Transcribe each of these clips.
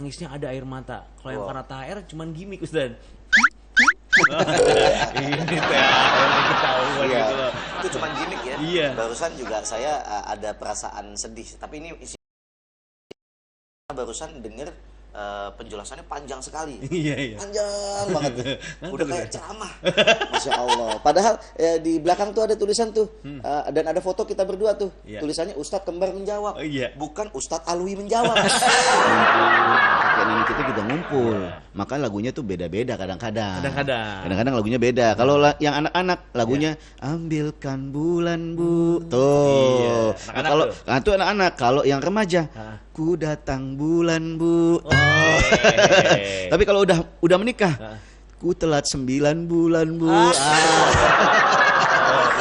nangisnya ada air mata. Kalau yang karena THR cuman gimmick Ustaz. Ini THR ketahuan gitu loh. Itu cuman gimmick ya. Iya. Barusan juga saya ada perasaan sedih, tapi ini barusan denger penjelasannya panjang sekali. Iya. Panjang banget. Udah kayak ceramah. Masya Allah. Padahal di belakang tuh ada tulisan tuh. Dan ada foto kita berdua tuh. Iya. Tulisannya Ustadz Kembar menjawab. Oh, iya. Bukan Ustadz Alwi menjawab. Kakek nenek kita juga ngumpul. Maka lagunya tuh beda-beda kadang-kadang. Kadang-kadang lagunya beda. Kalau yang anak-anak lagunya ambilkan bulan bu. Tuh. Iya. Nah, kalau itu anak-anak, kalau yang remaja, ku datang bulan bu. Tapi kalau udah menikah, ku telat 9 bulan bu.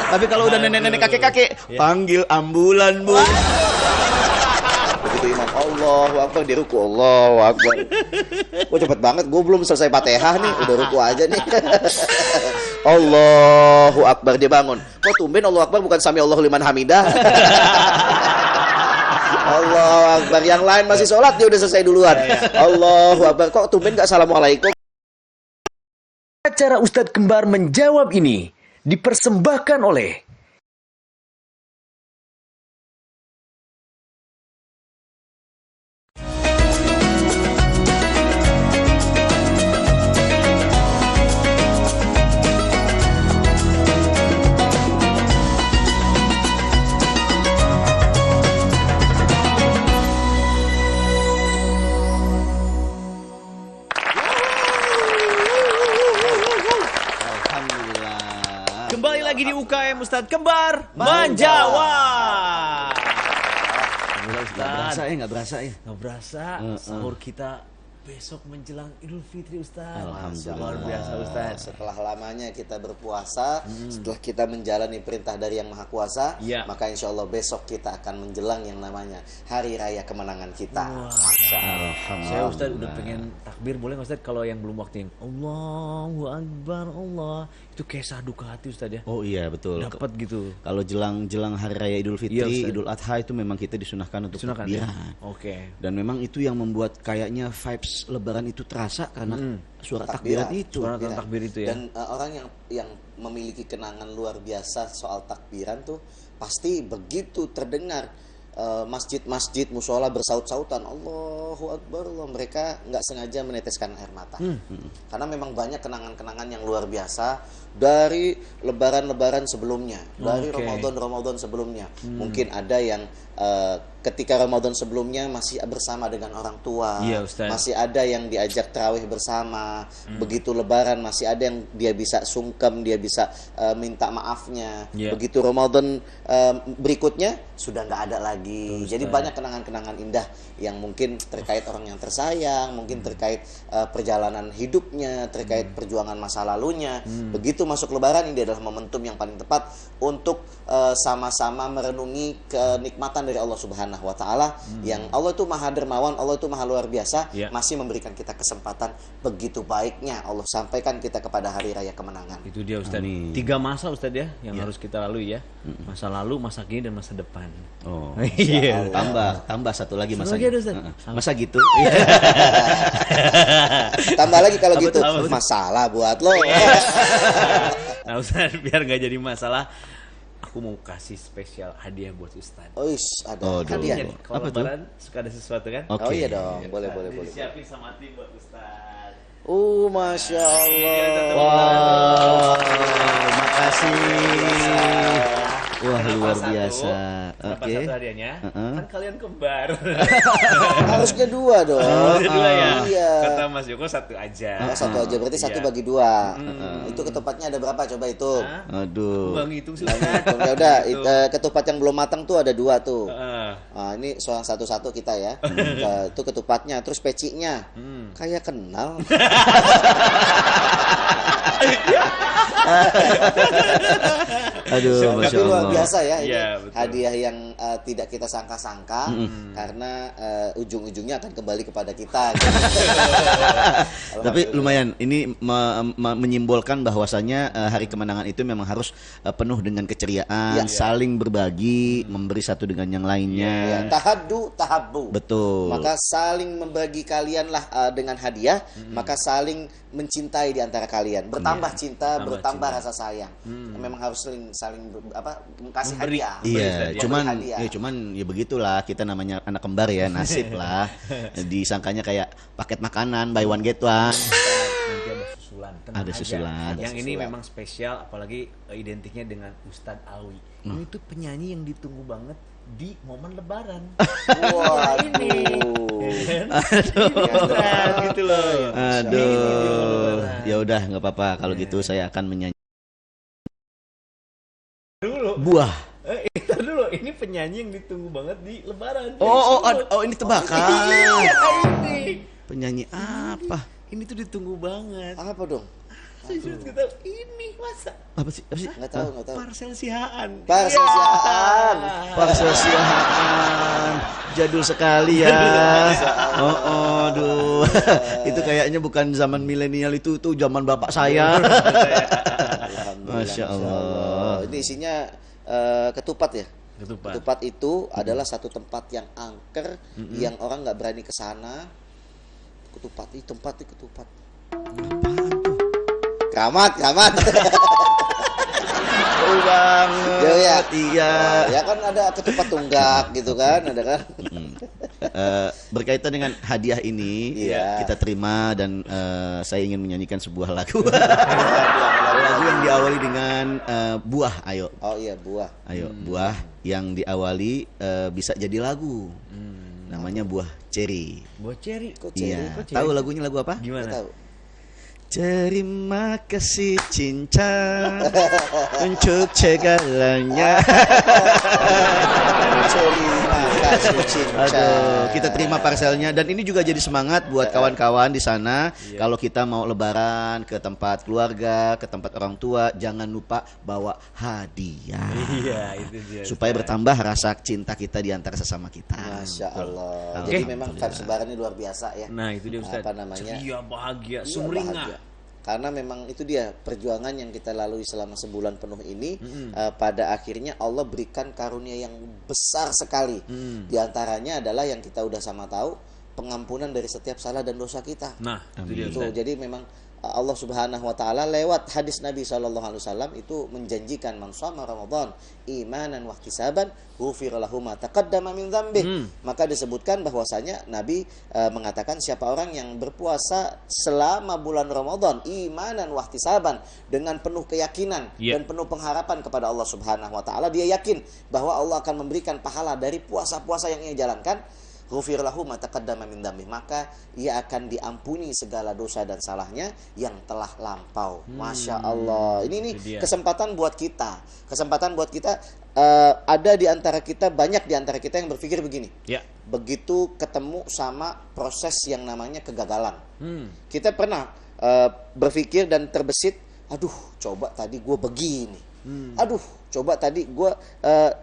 Tapi kalau udah nenek-nenek kakek-kakek, panggil ambulan bu. Begitu imam Allahu Akbar di ruku, Allahu Akbar. Wah cepet banget, gue belum selesai Fatihah nih, udah ruku aja nih. Allahu Akbar, dia bangun. Kok tumben Allahu Akbar bukan sami Allahu liman hamidah? Allahu Akbar, yang lain masih sholat dia udah selesai duluan. Allahu Akbar, kok tumben gak assalamualaikum? Acara Ustadz Kembar menjawab ini dipersembahkan oleh Kembali lagi di UKM Ustadz Kembar menjawab. Nggak berasa ya. Nggak berasa sahur kita besok menjelang Idul Fitri Ustadz. Alhamdulillah. Luar biasa Ustadz. Setelah lamanya kita berpuasa, setelah kita menjalani perintah dari Yang Maha Kuasa, maka insya Allah besok kita akan menjelang yang namanya Hari Raya Kemenangan kita. Saya Ustadz udah pengen takbir, boleh nggak Ustadz? Kalau yang belum waktu yang Allahu Akbar, Allah itu kayak sadu ke hati Ustadz ya. Oh iya betul. Dapat gitu. Kalau jelang Hari Raya Idul Fitri, Idul Adha itu memang kita disunahkan untuk takbiran. Oke. Dan memang itu yang membuat kayaknya vibes Lebaran itu terasa karena suara takbiran itu. Suara takbir itu ya. Dan orang yang memiliki kenangan luar biasa soal takbiran tuh pasti begitu terdengar masjid-masjid musola bersaut-sautan Allahu Akbar, Allah, mereka nggak sengaja meneteskan air mata. Karena memang banyak kenangan-kenangan yang luar biasa dari lebaran-lebaran sebelumnya, dari Ramadan sebelumnya. Mungkin ada yang ketika Ramadan sebelumnya masih bersama dengan orang tua, masih ada yang diajak tarawih bersama. Begitu lebaran masih ada yang dia bisa sungkem, dia bisa minta maafnya. Begitu Ramadan berikutnya sudah nggak ada lagi. Jadi banyak kenangan-kenangan indah yang mungkin terkait orang yang tersayang, mungkin terkait perjalanan hidupnya, terkait perjuangan masa lalunya. Begitu masuk lebaran, ini adalah momentum yang paling tepat untuk sama-sama merenungi kenikmatan dari Allah Subhanahu wa taala, yang Allah itu Maha Dermawan, Allah itu Maha luar biasa, masih memberikan kita kesempatan begitu baiknya Allah sampaikan kita kepada hari raya kemenangan. Itu dia Ustadz. 3 masa Ustadz ya yang harus kita lalui ya. Masa lalu, masa kini dan masa depan. Oh. Iya. Tambah satu lagi masa. Masa gitu. Tambah lagi kalau gitu masalah buat lo. Nah Ustadz, biar nggak jadi masalah, aku mau kasih spesial hadiah buat Ustadz. Oh, ada hadiah. Kalau lebaran suka ada sesuatu kan? Oh iya dong, boleh. Siapin sama tim buat Ustadz. Masya Allah. Wow, makasih. Wah, luar biasa. Oke. Satu hadiahnya. Kan kalian kembar. Harusnya 2 dong. Dua ya. Iya. Kata Mas Joko 1 aja. Satu aja, berarti 1 bagi 2. Itu ketupatnya ada berapa? Coba hitung. Aduh. Bang hitung sih. Ya udah, ketupat yang belum matang tuh ada 2 tuh. Nah, ini soal satu-satu kita ya. Itu ketupatnya, terus pecinya. Kayak kenal. Aduh, Tapi Masya luar Allah. biasa ya ini Iya, betul. hadiah yang tidak kita sangka-sangka karena ujung-ujungnya akan kembali kepada kita. Gitu. Tapi lumayan, ini menyimbolkan bahwasanya hari kemenangan itu memang harus penuh dengan keceriaan, Iya. saling berbagi, memberi satu dengan yang Ya, lainnya. tahaddu tahabbu. Betul. Maka saling membagi kalianlah dengan hadiah, maka saling mencintai di antara kalian. Bertambah cinta, bertambah rasa sayang. Memang harus saling kasih Memberi. hadiah. Iya, Memberi cuman hadiah. cuman ya begitulah, kita namanya anak kembar ya, nasib lah. Disangkanya kayak paket makanan buy one get one. Nanti ada susulan. Tenang Ada aja. susulan. Yang Ada ini susulan. memang spesial, apalagi identiknya dengan Ustadz Awi. Ini tuh penyanyi yang ditunggu banget di momen Lebaran. Waduh. Gitu loh. Aduh, ya udah nggak apa-apa kalau gitu saya akan menyanyi Dulu. buah. Ntar dulu, ini penyanyi yang ditunggu banget di Lebaran. Oh, ini tebakan. Ini. Penyanyi apa? Ini tuh ditunggu banget. Apa dong? Saya sudah tahu ini masa Apa sih? Apa sih? Nggak tahu. Parsel Sihaan. Parsel Sihaan. Parsel Sihaan. Jadul sekali ya. Aduh. Itu kayaknya bukan zaman milenial, itu zaman bapak saya. Alhamdulillah, Masya Allah. Ini isinya ketupat ya. Ketupat itu adalah satu tempat yang angker, yang orang nggak berani ke sana. Ketupat itu tempat itu ketupat. Keramat. Oh banget. Ya. Iya. Ya kan ada ketupat tunggak gitu kan, ada kan. Berkaitan dengan hadiah ini, Iya. kita terima dan saya ingin menyanyikan sebuah lagu. Lagu yang diawali dengan buah. Ayo. Oh iya, buah. Ayo, buah yang diawali bisa jadi lagu. Namanya buah ceri. Buat ceri. Kok ceri? Iya. Tahu lagunya lagu apa? Nggak Gimana? tahu. Terima kasih cinta untuk segalanya. Terima kasih cinta. Aduh, kita terima parselnya dan ini juga jadi semangat buat kawan-kawan di sana. Kalau kita mau lebaran ke tempat keluarga, ke tempat orang tua, jangan lupa bawa hadiah. Iya, itu dia. Supaya bertambah rasa cinta kita di antara sesama kita. Masya Allah. Oke. Jadi memang vibes lebaran ini luar biasa ya. Nah, itu dia Ustaz. Apa namanya? Ceria, bahagia, Iya, sumringah. bahagia. Karena memang itu dia perjuangan yang kita lalui selama sebulan penuh ini. Pada akhirnya Allah berikan karunia yang besar sekali. Di antaranya adalah yang kita udah sama tahu, pengampunan dari setiap salah dan dosa kita. Nah, itu dia Itu Ustaz. jadi memang Allah Subhanahu wa taala lewat hadis Nabi SAW itu menjanjikan man shoma Ramadan imanan wa ihtisaban ghufira lahu ma taqaddama min dzambih. Maka disebutkan bahwasanya Nabi mengatakan siapa orang yang berpuasa selama bulan Ramadan imanan wa ihtisaban dengan penuh keyakinan dan penuh pengharapan kepada Allah Subhanahu wa taala, dia yakin bahwa Allah akan memberikan pahala dari puasa-puasa yang ia jalankan, ghufir lahu ma taqaddama min dzambi, maka ia akan diampuni segala dosa dan salahnya yang telah lampau. Masya Allah. Ini kesempatan buat kita. Kesempatan buat kita, ada di antara kita, banyak di antara kita yang berpikir begini. Ya. Begitu ketemu sama proses yang namanya kegagalan. Kita pernah berpikir dan terbesit, aduh, coba tadi gue begini. Aduh, coba tadi gue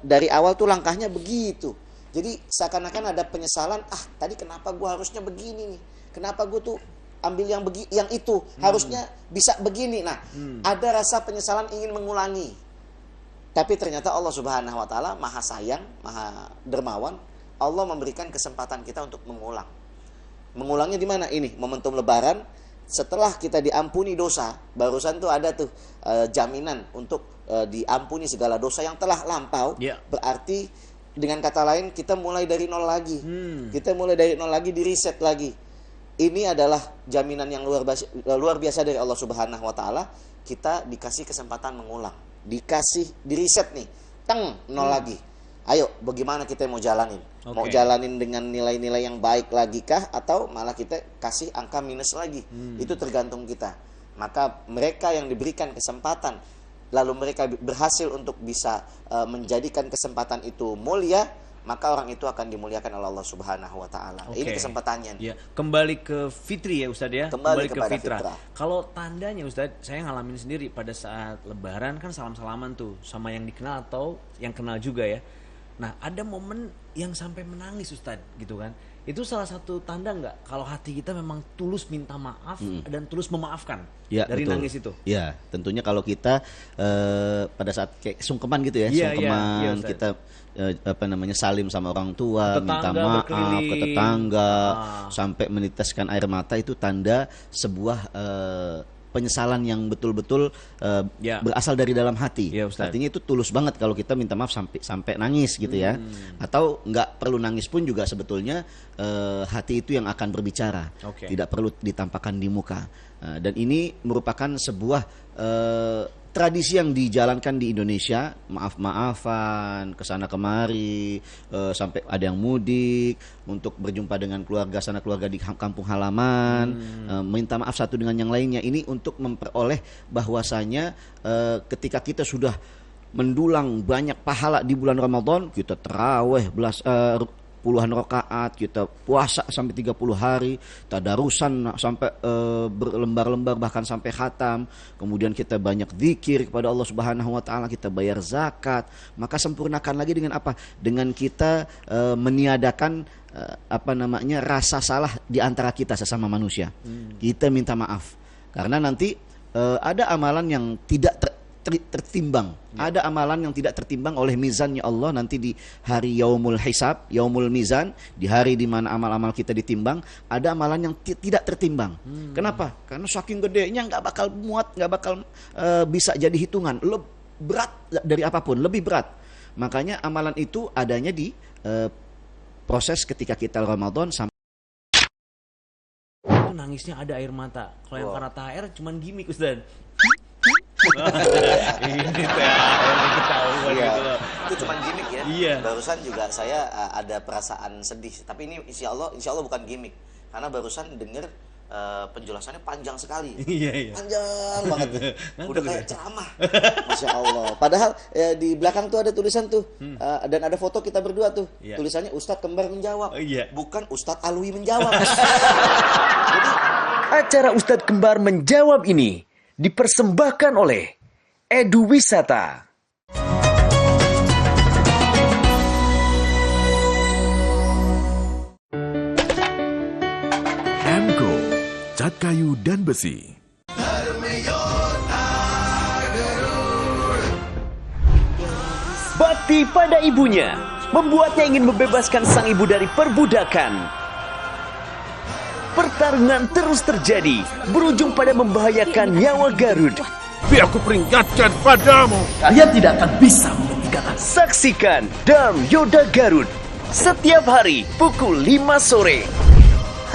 dari awal tuh langkahnya begitu. Jadi seakan-akan ada penyesalan, tadi kenapa gue harusnya begini nih? Kenapa gue tuh ambil yang itu? Harusnya bisa begini. Nah, ada rasa penyesalan ingin mengulangi. Tapi ternyata Allah Subhanahu wa taala Maha Sayang, Maha Dermawan. Allah memberikan kesempatan kita untuk mengulang. Mengulangnya di mana? Ini momentum lebaran, setelah kita diampuni dosa, barusan tuh ada tuh jaminan untuk diampuni segala dosa yang telah lampau. Berarti dengan kata lain, kita mulai dari nol lagi. Kita mulai dari nol lagi, di reset lagi. Ini adalah jaminan yang luar biasa dari Allah Subhanahu wa taala. Kita dikasih kesempatan mengulang. Dikasih di reset nih. Nol lagi. Ayo, bagaimana kita mau jalanin? Mau jalanin dengan nilai-nilai yang baik lagi kah, atau malah kita kasih angka minus lagi? Itu tergantung kita. Maka mereka yang diberikan kesempatan lalu mereka berhasil untuk bisa menjadikan kesempatan itu mulia, maka orang itu akan dimuliakan oleh Allah Subhanahu wa taala. Ini kesempatannya. Ya, kembali ke fitri ya Ustadz ya. Kembali ke fitrah. Kalau tandanya Ustadz, saya ngalamin sendiri pada saat lebaran kan salam-salaman tuh sama yang dikenal atau yang kenal juga ya. Nah, ada momen yang sampai menangis Ustadz gitu kan. Itu salah satu tanda nggak kalau hati kita memang tulus minta maaf dan tulus memaafkan dari betul. Nangis itu? Ya, tentunya kalau kita pada saat kayak sungkeman gitu ya, sungkeman kita salim sama orang tua, tetangga, minta maaf ke tetangga, sampai meneteskan air mata, itu tanda sebuah penyesalan yang betul-betul berasal dari dalam hati. Artinya itu tulus banget kalau kita minta maaf sampai nangis gitu ya. Atau nggak perlu nangis pun juga sebetulnya hati itu yang akan berbicara. Tidak perlu ditampakkan di muka. Dan ini merupakan sebuah tradisi yang dijalankan di Indonesia, maaf-maafan, kesana kemari, sampai ada yang mudik untuk berjumpa dengan keluarga sana keluarga di kampung halaman, minta maaf satu dengan yang lainnya. Ini untuk memperoleh bahwasanya ketika kita sudah mendulang banyak pahala di bulan Ramadan, kita tarawih puluhan rakaat, kita puasa sampai 30 hari, tadarusan sampai berlembar-lembar bahkan sampai khatam, kemudian kita banyak zikir kepada Allah Subhanahu wa taala, kita bayar zakat, maka sempurnakan lagi dengan apa? Dengan kita meniadakan rasa salah di antara kita sesama manusia. Kita minta maaf. Karena nanti ada amalan yang tidak tertimbang. Ada amalan yang tidak tertimbang oleh mizannya Allah nanti di hari yaumul hisab, yaumul mizan, di hari di mana amal-amal kita ditimbang, ada amalan yang tidak tertimbang. Kenapa? Karena saking gedenya nggak bakal muat, nggak bakal bisa jadi hitungan. Berat dari apapun, lebih berat. Makanya amalan itu adanya di proses ketika kita Ramadan sampai itu nangisnya ada air mata. Kalau yang karena THR cuman gimmick Ustaz. Ini ketahuan gitu loh. Itu cuma gimmick ya. Iya. Barusan juga saya ada perasaan sedih, tapi ini insya Allah bukan gimmick. Karena barusan dengar penjelasannya panjang sekali. Iya. Panjang banget. Udah kayak ceramah. Masya Allah. Padahal di belakang tuh ada tulisan tuh dan ada foto kita berdua tuh. Tulisannya Ustadz Kembar menjawab. Bukan Ustadz Alwi menjawab. Jadi acara Ustadz Kembar menjawab ini dipersembahkan oleh Edu Wisata. Hemco, cat kayu dan besi. Bakti pada ibunya membuatnya ingin membebaskan sang ibu dari perbudakan. Pertarungan terus terjadi, berujung pada membahayakan nyawa Garud. Biar aku peringatkan padamu, Kalian tidak akan bisa menghentikan. Saksikan Darm Yoda Garud setiap hari pukul 5 sore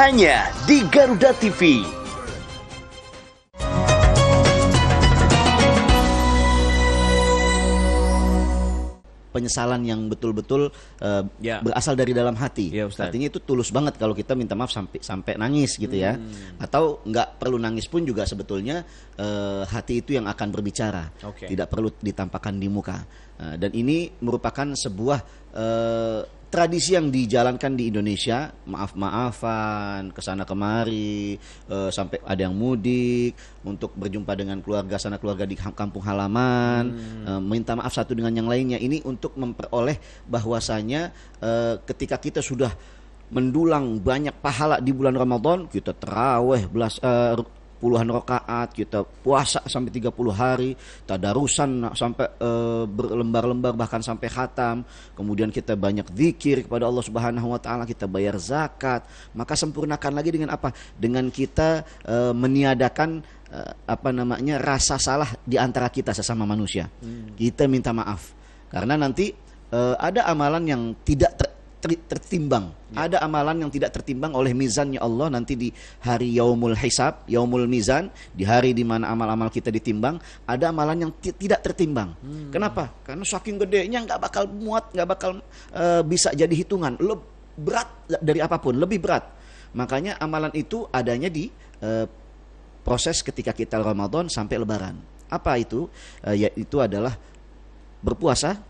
hanya di Garuda TV. penyesalan yang betul-betul berasal dari dalam hati. Artinya itu tulus banget kalau kita minta maaf sampai nangis gitu ya. Atau nggak perlu nangis pun juga sebetulnya hati itu yang akan berbicara. Tidak perlu ditampakkan di muka. Dan ini merupakan sebuah tradisi yang dijalankan di Indonesia, maaf-maafan, kesana kemari, sampai ada yang mudik untuk berjumpa dengan keluarga sana keluarga di kampung halaman, minta maaf satu dengan yang lainnya. Ini untuk memperoleh bahwasanya ketika kita sudah mendulang banyak pahala di bulan Ramadan, kita tarawih puluhan rakaat, kita puasa sampai 30 hari, tadarusan sampai berlembar-lembar bahkan sampai khatam, kemudian kita banyak zikir kepada Allah Subhanahu wa taala, kita bayar zakat, maka sempurnakan lagi dengan apa? Dengan kita meniadakan rasa salah di antara kita sesama manusia. Kita minta maaf. Karena nanti ada amalan yang tidak tertimbang. Ada amalan yang tidak tertimbang oleh mizannya Allah nanti di hari yaumul hisab, yaumul mizan, di hari di mana amal-amal kita ditimbang, ada amalan yang tidak tertimbang. Kenapa? Karena saking gedenya nggak bakal muat, nggak bakal bisa jadi hitungan. Berat dari apapun, lebih berat. Makanya amalan itu adanya di proses ketika kita Ramadan sampai Lebaran. Apa itu? Yaitu adalah berpuasa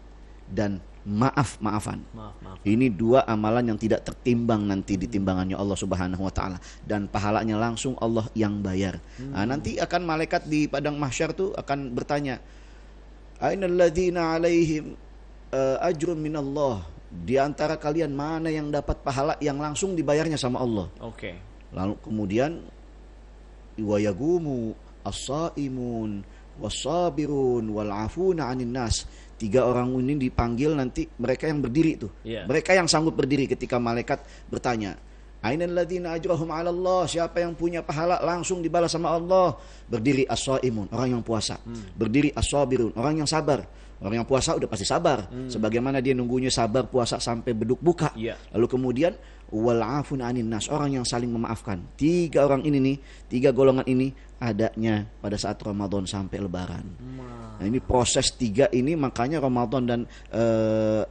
dan maaf-maafan. Maaf. Ini 2 amalan yang tidak tertimbang nanti di timbangannya Allah Subhanahu wa taala, dan pahalanya langsung Allah yang bayar. Nah, nanti akan malaikat di padang mahsyar tuh akan bertanya, ainal ladzina alaihim ajrun minallah. Di antara kalian mana yang dapat pahala yang langsung dibayarnya sama Allah? Oke. Lalu kemudian wa yagumu as-saimun was-sabirun wal afuna 'anin nas. 3 orang ini dipanggil nanti, mereka yang berdiri tuh. Iya. Mereka yang sanggup berdiri ketika malaikat bertanya, ainal ladzina ajrahum 'ala Allah, siapa yang punya pahala langsung dibalas sama Allah? Berdiri as-saimun, orang yang puasa. Berdiri as-sabirun, orang yang sabar. Orang yang puasa udah pasti sabar, sebagaimana dia nunggunya sabar puasa sampai beduk buka. Iya. Lalu kemudian wal afun 'anin nas, orang yang saling memaafkan. 3 orang ini nih, 3 golongan ini adanya pada saat Ramadan sampai Lebaran. Nah, ini proses 3 ini, makanya Ramadan dan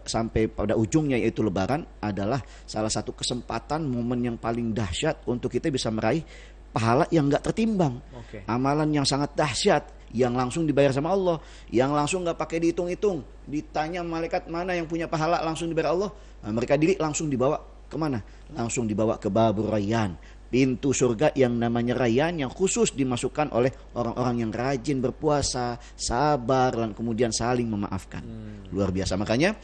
sampai pada ujungnya yaitu Lebaran adalah salah satu kesempatan, momen yang paling dahsyat untuk kita bisa meraih pahala yang nggak tertimbang. Oke. Amalan yang sangat dahsyat yang langsung dibayar sama Allah, yang langsung nggak pakai dihitung-hitung. Ditanya malaikat mana yang punya pahala langsung dibayar Allah, nah, mereka diri langsung dibawa kemana? Langsung dibawa ke Babur Rayyan, pintu surga yang namanya Rayyan, yang khusus dimasukkan oleh orang-orang yang rajin berpuasa, sabar, dan kemudian saling memaafkan. Luar biasa. Makanya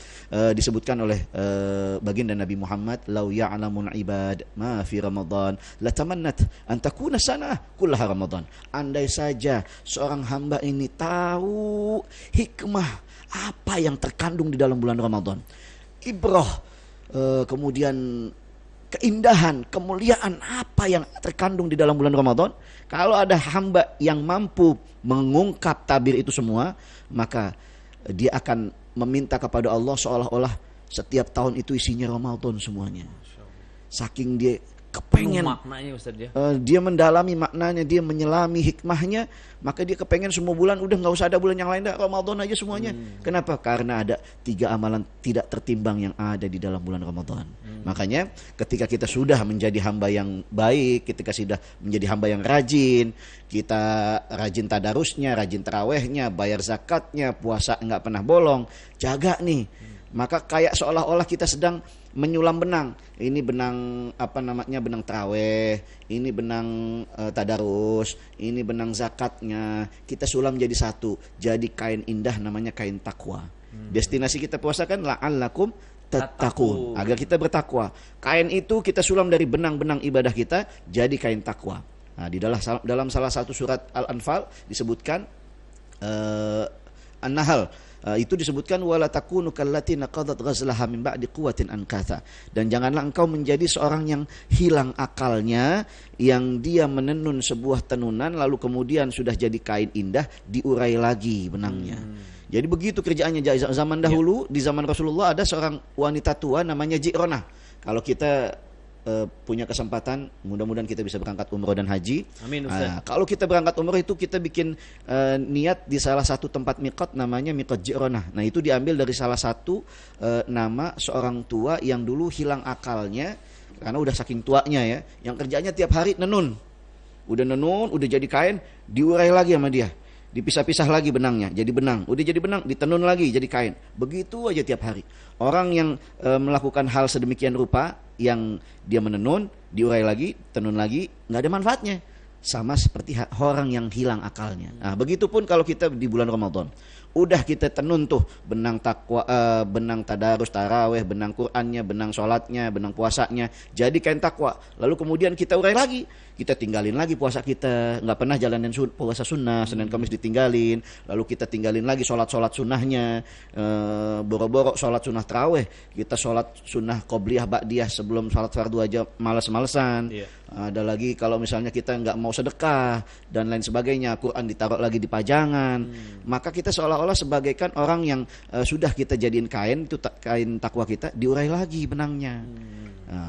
disebutkan oleh baginda Nabi Muhammad, lau ya'lamun ibad ma fi Ramadan latamannat an takuna sana kullaha Ramadan. Andai saja seorang hamba ini tahu hikmah apa yang terkandung di dalam bulan Ramadan, ibrah, kemudian keindahan, kemuliaan apa yang terkandung di dalam bulan Ramadan. Kalau ada hamba yang mampu mengungkap tabir itu semua, maka dia akan meminta kepada Allah seolah-olah setiap tahun itu isinya Ramadan semuanya. Saking dia kepengen maknanya Ustaz ya. Dia mendalami maknanya, dia menyelami hikmahnya, maka dia kepengen semua bulan udah nggak usah ada bulan yang lain, dah Ramadan aja semuanya. Kenapa? Karena ada 3 amalan tidak tertimbang yang ada di dalam bulan Ramadan. Makanya ketika kita sudah menjadi hamba yang baik, ketika sudah menjadi hamba yang rajin, kita rajin tadarusnya, rajin tarawehnya, bayar zakatnya, puasa nggak pernah bolong, jaga nih. Maka kayak seolah-olah kita sedang menyulam benang. Ini benang benang taraweh, ini benang tadarus, ini benang zakatnya. Kita sulam jadi satu, jadi kain indah namanya kain takwa. Destinasi kita puasa kan la'allakum tattaqun, agar kita bertakwa. Kain itu kita sulam dari benang-benang ibadah kita jadi kain takwa. Nah, di dalam salah satu surat Al-Anfal disebutkan An-Nahl, itu disebutkan wala takunu kallati naqadat ghazlaha min ba'di quwwatin ankatha, dan janganlah engkau menjadi seorang yang hilang akalnya, yang dia menenun sebuah tenunan lalu kemudian sudah jadi kain indah diurai lagi benangnya. Jadi begitu kerjaannya zaman dahulu. Di zaman Rasulullah ada seorang wanita tua namanya Ji'ronah. Kalau kita punya kesempatan, mudah-mudahan kita bisa berangkat umroh dan haji. Amin Ustaz. Kalau kita berangkat umroh itu kita bikin niat di salah satu tempat miqat namanya miqat Ji'ronah. Nah, itu diambil dari salah satu nama seorang tua yang dulu hilang akalnya karena udah saking tuanya ya, yang kerjanya tiap hari nenun. Udah nenun, udah jadi kain, diurai lagi sama dia. Dipisah-pisah lagi benangnya, jadi benang. Udah jadi benang, ditenun lagi jadi kain. Begitu aja tiap hari. Orang yang melakukan hal sedemikian rupa, yang dia menenun, diurai lagi, tenun lagi, nggak ada manfaatnya. Sama seperti orang yang hilang akalnya. Nah, begitupun kalau kita di bulan Ramadan. Udah kita tenun tuh benang takwa, benang tadarus, taraweh, benang Qur'annya, benang sholatnya, benang puasanya, jadi kain takwa. Lalu kemudian kita urai lagi, kita tinggalin lagi puasa kita, nggak pernah jalanin puasa sunnah, Senin Kamis ditinggalin, lalu kita tinggalin lagi sholat sunnahnya, boro-boro sholat sunnah taraweh, kita sholat sunnah qobliyah ba'diyah sebelum sholat fardu aja males-malesan. Ada lagi kalau misalnya kita nggak mau sedekah dan lain sebagainya, Quran ditaruh lagi di pajangan, maka kita seolah-olah sebagaikan orang yang sudah kita jadiin kain, itu kain takwa kita, diurai lagi benangnya.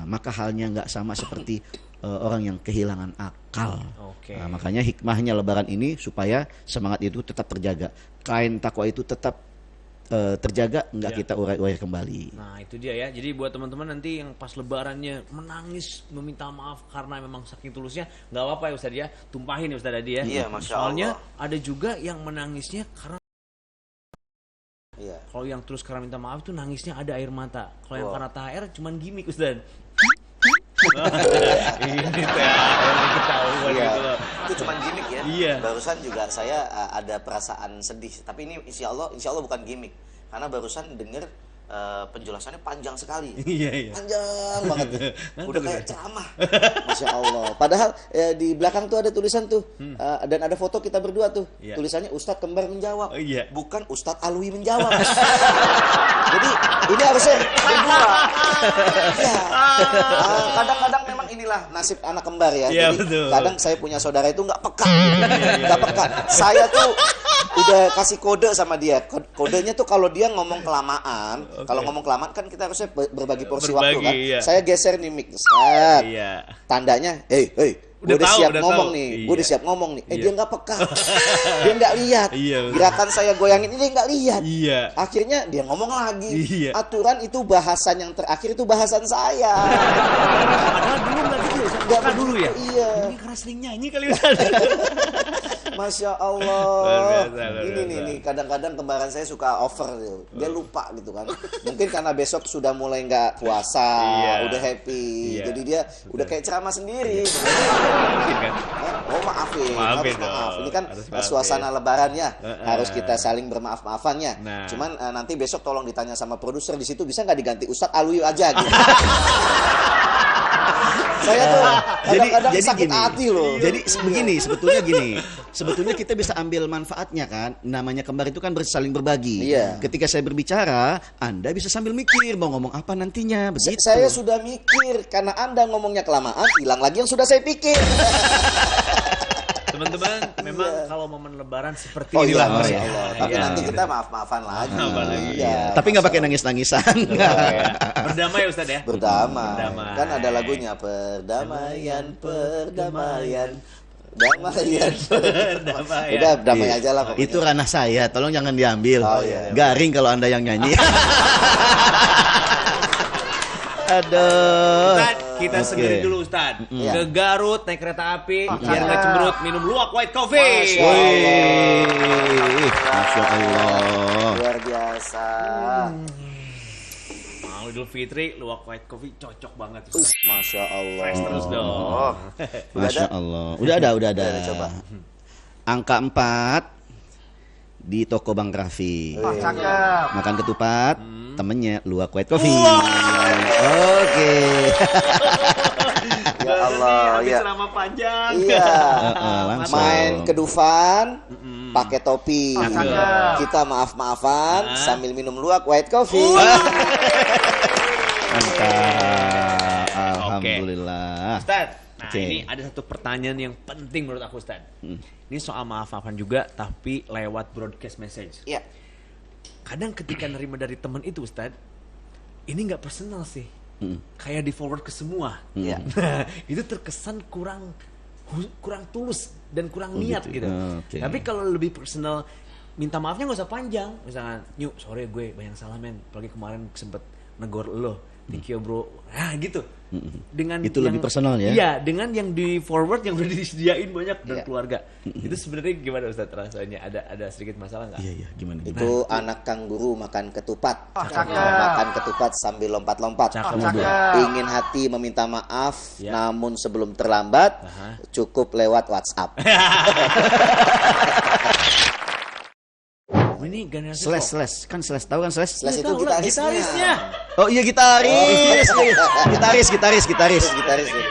Maka halnya nggak sama seperti orang yang kehilangan akal. Nah, makanya hikmahnya Lebaran ini supaya semangat itu tetap terjaga, kain takwa itu tetap terjaga, nggak kita urai-urai kembali. Nah, itu dia ya. Jadi buat teman-teman nanti yang pas Lebarannya menangis meminta maaf karena memang saking tulusnya, nggak apa-apa ya Ustaz ya, tumpahin ya Ustaz tadi ya. Iya, Masya Soalnya Allah. ada juga yang menangisnya karena Kalau yang terus karena minta maaf tuh nangisnya ada air mata. Kalau yang karena THR cuman gimmick Ustaz. Ini THR ketahuan Iya, gitu loh. itu cuma gimmick ya. Iya. Barusan juga saya ada perasaan sedih, tapi ini insya Allah bukan gimmick, karena barusan denger penjelasannya panjang sekali. Iya. Panjang banget. Udah kayak ceramah. Masya Allah. Padahal di belakang tuh ada tulisan tuh dan ada foto kita berdua tuh. Iya. Tulisannya Ustadz Kembar menjawab. Oh, iya. Bukan Ustadz Alwi menjawab. Jadi ini harusnya berdua. Iya. Kadang-kadang memang inilah nasib anak kembar ya. Iya, Jadi betul. kadang saya punya saudara itu nggak peka. Nggak peka. Saya tuh udah kasih kode sama dia. Kodenya tuh kalau dia ngomong kelamaan, kalau ngomong kelamaan kan kita harusnya berbagi porsi waktu kan. iya. Saya geser nih mic. Set. Iya. Tandanya, hey, gue Udah udah tahu, siap udah ngomong tahu. nih, Iya. gue udah siap ngomong nih. Iya. Dia nggak peka, dia nggak lihat. Iya, betul. Gerakan saya goyangin ini dia nggak lihat. Iya. Akhirnya dia ngomong lagi. Iya. Aturan itu bahasan yang terakhir itu bahasan saya. Padahal dulu nggak gitu ya, Ustaz. Nggak Peka dulu ya. Iya. Ini karena sering nyanyi kali Ustaz. Masya Allah. Luar biasa, luar Ini biasa. nih kadang-kadang kembaran saya suka over gitu. Dia lupa gitu kan. Mungkin karena besok sudah mulai nggak puasa, Iya. udah happy. Iya. Jadi dia udah kayak ceramah sendiri. Mungkin kan. Oh maafin, Maafin harus maaf. dong. Ini kan Harus maafin. suasana lebaran ya, harus kita saling bermaaf-maafannya. Nah. Cuman nanti besok tolong ditanya sama produser di situ bisa nggak diganti Ustadz Alwi aja gitu. Saya tuh kadang-kadang sakit hati loh. Jadi begini, sebetulnya gini. Sebetulnya kita bisa ambil manfaatnya kan. Namanya kembar itu kan saling berbagi. Iya. Ketika saya berbicara, Anda bisa sambil mikir mau ngomong apa nantinya. Begitu. Saya sudah mikir karena Anda ngomongnya kelamaan, hilang lagi yang sudah saya pikir. Teman-teman, memang kalau momen lebaran seperti Oh inilah. iya, Masya ya. Allah. Tapi Iya. nanti kita maaf-maafan lagi. Maafan lagi. Iya, Tapi nggak pakai Masya nangis-nangisan. Iya. Berdamai ya Ustaz ya. Berdamai. Berdamai. Kan ada lagunya perdamaian, perdamaian. Damaian. Berdamai. Udah damai aja lah pokoknya. Itu ranah saya, tolong jangan diambil. Oh, iya. Garing kalau Anda yang nyanyi. Aduh. Ustaz, kita Oke. segeri dulu Ustaz. Iya. Ke Garut naik kereta api, biar nggak cemberut, minum luwak white coffee. Masya Allah. Wih, Masya Allah. Luar biasa. Mau Idul Fitri, luwak white coffee cocok banget. Masya Allah. Fresh terus dong. Udah Masya ada? Allah. Udah ada. Udah, coba. Angka 4 di toko Bang Raffi. Cakep. Makan ketupat, temennya luwak white coffee. Oke. Ya Allah, Habis ya. ceramah panjang. Iya. Langsung. Main ke Dufan, pakai topi. Cakep. Kita maaf-maafan sambil minum luwak white coffee. Mantap. Alhamdulillah. Ustaz, nah Oke. ini ada satu pertanyaan yang penting menurut aku Ustaz. Ini soal maaf-maafan juga tapi lewat broadcast message. Iya. Kadang ketika nerima dari teman itu Ustaz, ini nggak personal sih. Kayak di forward ke semua. Iya. Nah, itu terkesan kurang tulus dan kurang niat gitu. gitu. Oke. Tapi kalau lebih personal, minta maafnya nggak usah panjang. Misalnya, "Nyu, sorry gue banyak salah men. Apalagi kemarin sempet negor lo. Thank you bro." Nah gitu. Dengan Itu lebih personal ya? Iya, dengan yang di forward yang udah disediain banyak dan Iya. keluarga. Itu sebenarnya gimana Ustaz rasanya? Ada sedikit masalah nggak? Iya, gimana? Itu anak kanguru makan ketupat. Makan ketupat sambil lompat-lompat. Cakep. Ingin hati meminta maaf, Ya. namun sebelum terlambat, cukup lewat WhatsApp. Ini generasi Slash, kan slash, tahu kan slash? Slash itu Tahu lah, gitarisnya. gitarisnya. Oh iya gitaris. Gitaris. Gitaris ya.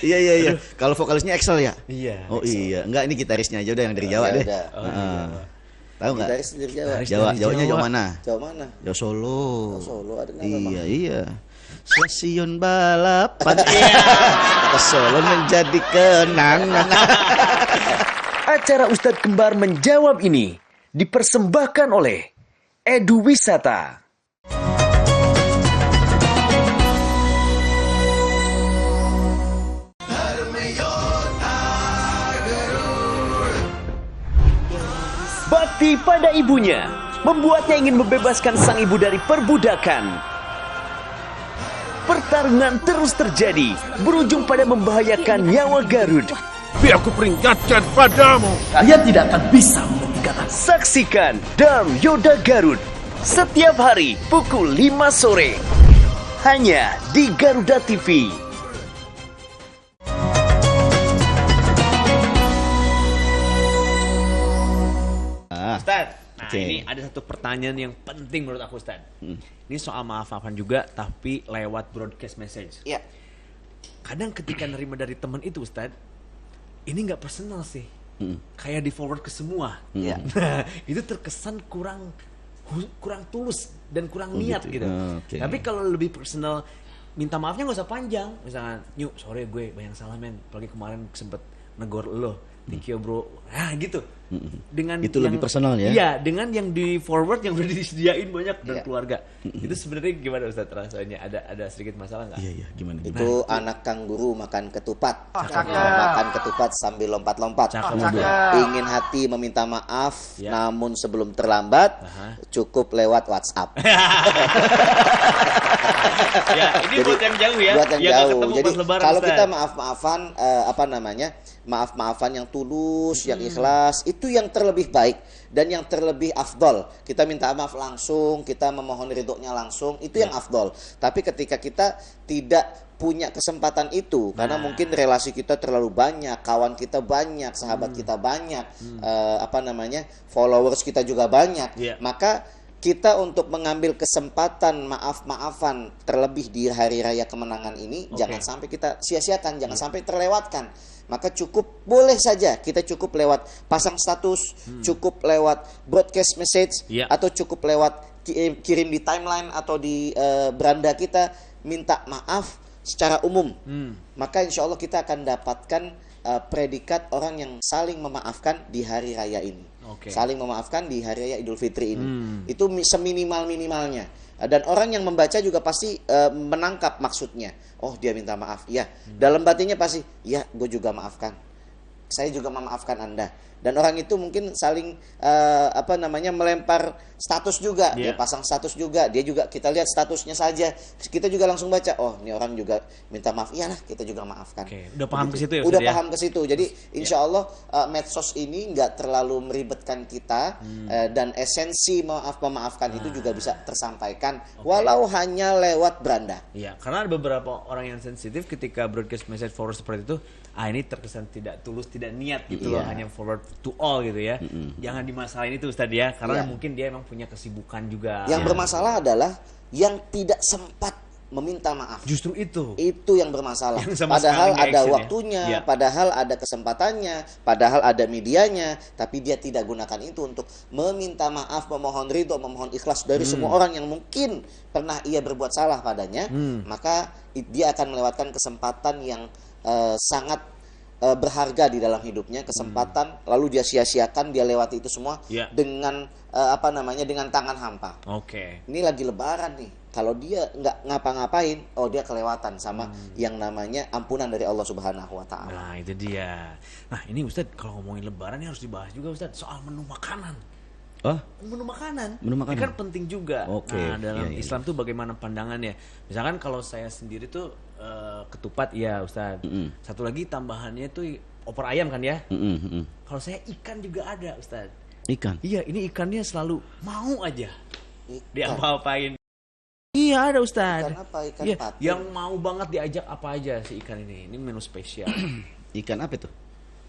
Iya. Kalau vokalisnya Excel ya? Iya. Oh iya, enggak ini gitarisnya aja udah yang dari Jawa Ya deh. udah. Heeh. Tahu enggak? Gitaris dari Jawa. Jawanya Jawa mana? Jawa mana? Jawa Solo. Solo ada nama. Iya. Stasiun balapan. Ke Solo menjadi kenangan. Acara Ustadz Kembar menjawab ini dipersembahkan oleh Edu Wisata. Bakti pada ibunya membuatnya ingin membebaskan sang ibu dari perbudakan. Pertarungan terus terjadi, berujung pada membahayakan nyawa Garud. Tapi aku peringatkan padamu. Kalian tidak akan bisa memetikan. Saksikan Darm Yoda Garut setiap hari pukul 5 sore. Hanya di Garuda TV. Ustaz, nah Oke. ini ada satu pertanyaan yang penting menurut aku Ustaz. Ini soal maaf-maafan juga tapi lewat broadcast message. Ya. Kadang ketika nerima dari teman itu Ustaz, ini nggak personal sih. Kayak di forward ke semua. Iya. Nah, itu terkesan kurang tulus dan kurang niat gitu. gitu. Oke. Tapi kalau lebih personal, minta maafnya nggak usah panjang. Misalkan, "Nyuk, sorry gue banyak salah men. Apalagi kemarin sempet negor lo. Thank you bro." Nah gitu. Dengan Itu lebih personal ya? Iya, dengan yang di forward yang udah disediain banyak dari Iya. keluarga. Itu sebenarnya gimana Ustaz rasanya? Ada sedikit masalah nggak? Iya, gimana? Itu anak kanguru makan ketupat. Makan ketupat sambil lompat-lompat. Cakep. Ingin hati meminta maaf, Ya. namun sebelum terlambat, cukup lewat WhatsApp. Ya, ini buat yang jauh ya. Buat yang nggak jauh. ketemu Jadi pas Lebaran, kalau Ustaz. kita maaf-maafan, maaf-maafan yang tulus, yang ikhlas, itu yang terlebih baik dan yang terlebih afdol. Kita minta maaf langsung, kita memohon ridhonya langsung, itu yang afdol. Tapi ketika kita tidak punya kesempatan itu, karena mungkin relasi kita terlalu banyak, kawan kita banyak, sahabat kita banyak, followers kita juga banyak, Iya. maka kita untuk mengambil kesempatan maaf-maafan terlebih di hari raya kemenangan ini, jangan sampai kita sia-siakan, jangan sampai terlewatkan. Maka cukup, boleh saja kita cukup lewat pasang status, cukup lewat broadcast message, Iya. atau cukup lewat kirim di timeline atau di beranda kita, minta maaf secara umum. Maka insya Allah kita akan dapatkan predikat orang yang saling memaafkan di hari raya ini. Oke. Saling memaafkan di hari raya Idul Fitri ini. Itu seminimal-minimalnya. Dan orang yang membaca juga pasti menangkap maksudnya. Oh, dia minta maaf. Ya, dalam batinnya pasti, ya, gue juga maafkan. Saya juga memaafkan Anda. Dan orang itu mungkin saling melempar status juga. Dia Iya. pasang status juga. Dia juga, kita lihat statusnya saja. Kita juga langsung baca, oh, ini orang juga minta maaf. Iyalah, kita juga maafkan. Oke, udah paham ke situ ya, Udah Ustaz, ya? paham ke situ. Jadi insya Allah medsos ini nggak terlalu meribetkan kita, dan esensi memaafkan itu juga bisa tersampaikan walau hanya lewat beranda. Iya, karena ada beberapa orang yang sensitif ketika broadcast message forward seperti itu, ini terkesan tidak tulus, tidak niat gitu loh, hanya forward to all gitu ya. Jangan dimasalahin itu Ustaz ya, karena Iya. mungkin dia emang punya kesibukan juga. Yang bermasalah adalah yang tidak sempat meminta maaf. Justru itu. Itu yang bermasalah. Yang sama Padahal sekali nggak ada action ya. waktunya, Iya. padahal ada kesempatannya, padahal ada medianya, tapi dia tidak gunakan itu untuk meminta maaf, memohon ridho, memohon ikhlas dari semua orang yang mungkin pernah ia berbuat salah padanya. Maka dia akan melewatkan kesempatan yang sangat berharga di dalam hidupnya, kesempatan, lalu dia sia-siakan, dia lewati itu semua Iya. dengan dengan tangan hampa. Oke. Ini lagi lebaran nih. Kalau dia nggak ngapa-ngapain, oh dia kelewatan sama yang namanya ampunan dari Allah Subhanahu wa taala. Nah, itu dia. Nah, ini Ustadz kalau ngomongin lebaran ini harus dibahas juga Ustadz soal menu makanan. Oh, Menu makanan. Menu makanan. Ini kan penting juga. Oke, Nah, dalam iya, iya. Islam tuh bagaimana pandangannya? Misalkan kalau saya sendiri tuh ketupat ya Ustadz. Satu lagi tambahannya tuh opor ayam kan ya. Kalau saya ikan juga ada Ustadz. ikan. Iya, ini ikannya selalu mau aja Ikan. diapa-apain. Iya ada Ustadz. Ikan apa? Ikan Iya, patin? yang mau banget diajak apa aja si ikan ini. Ini menu spesial. Ikan apa itu?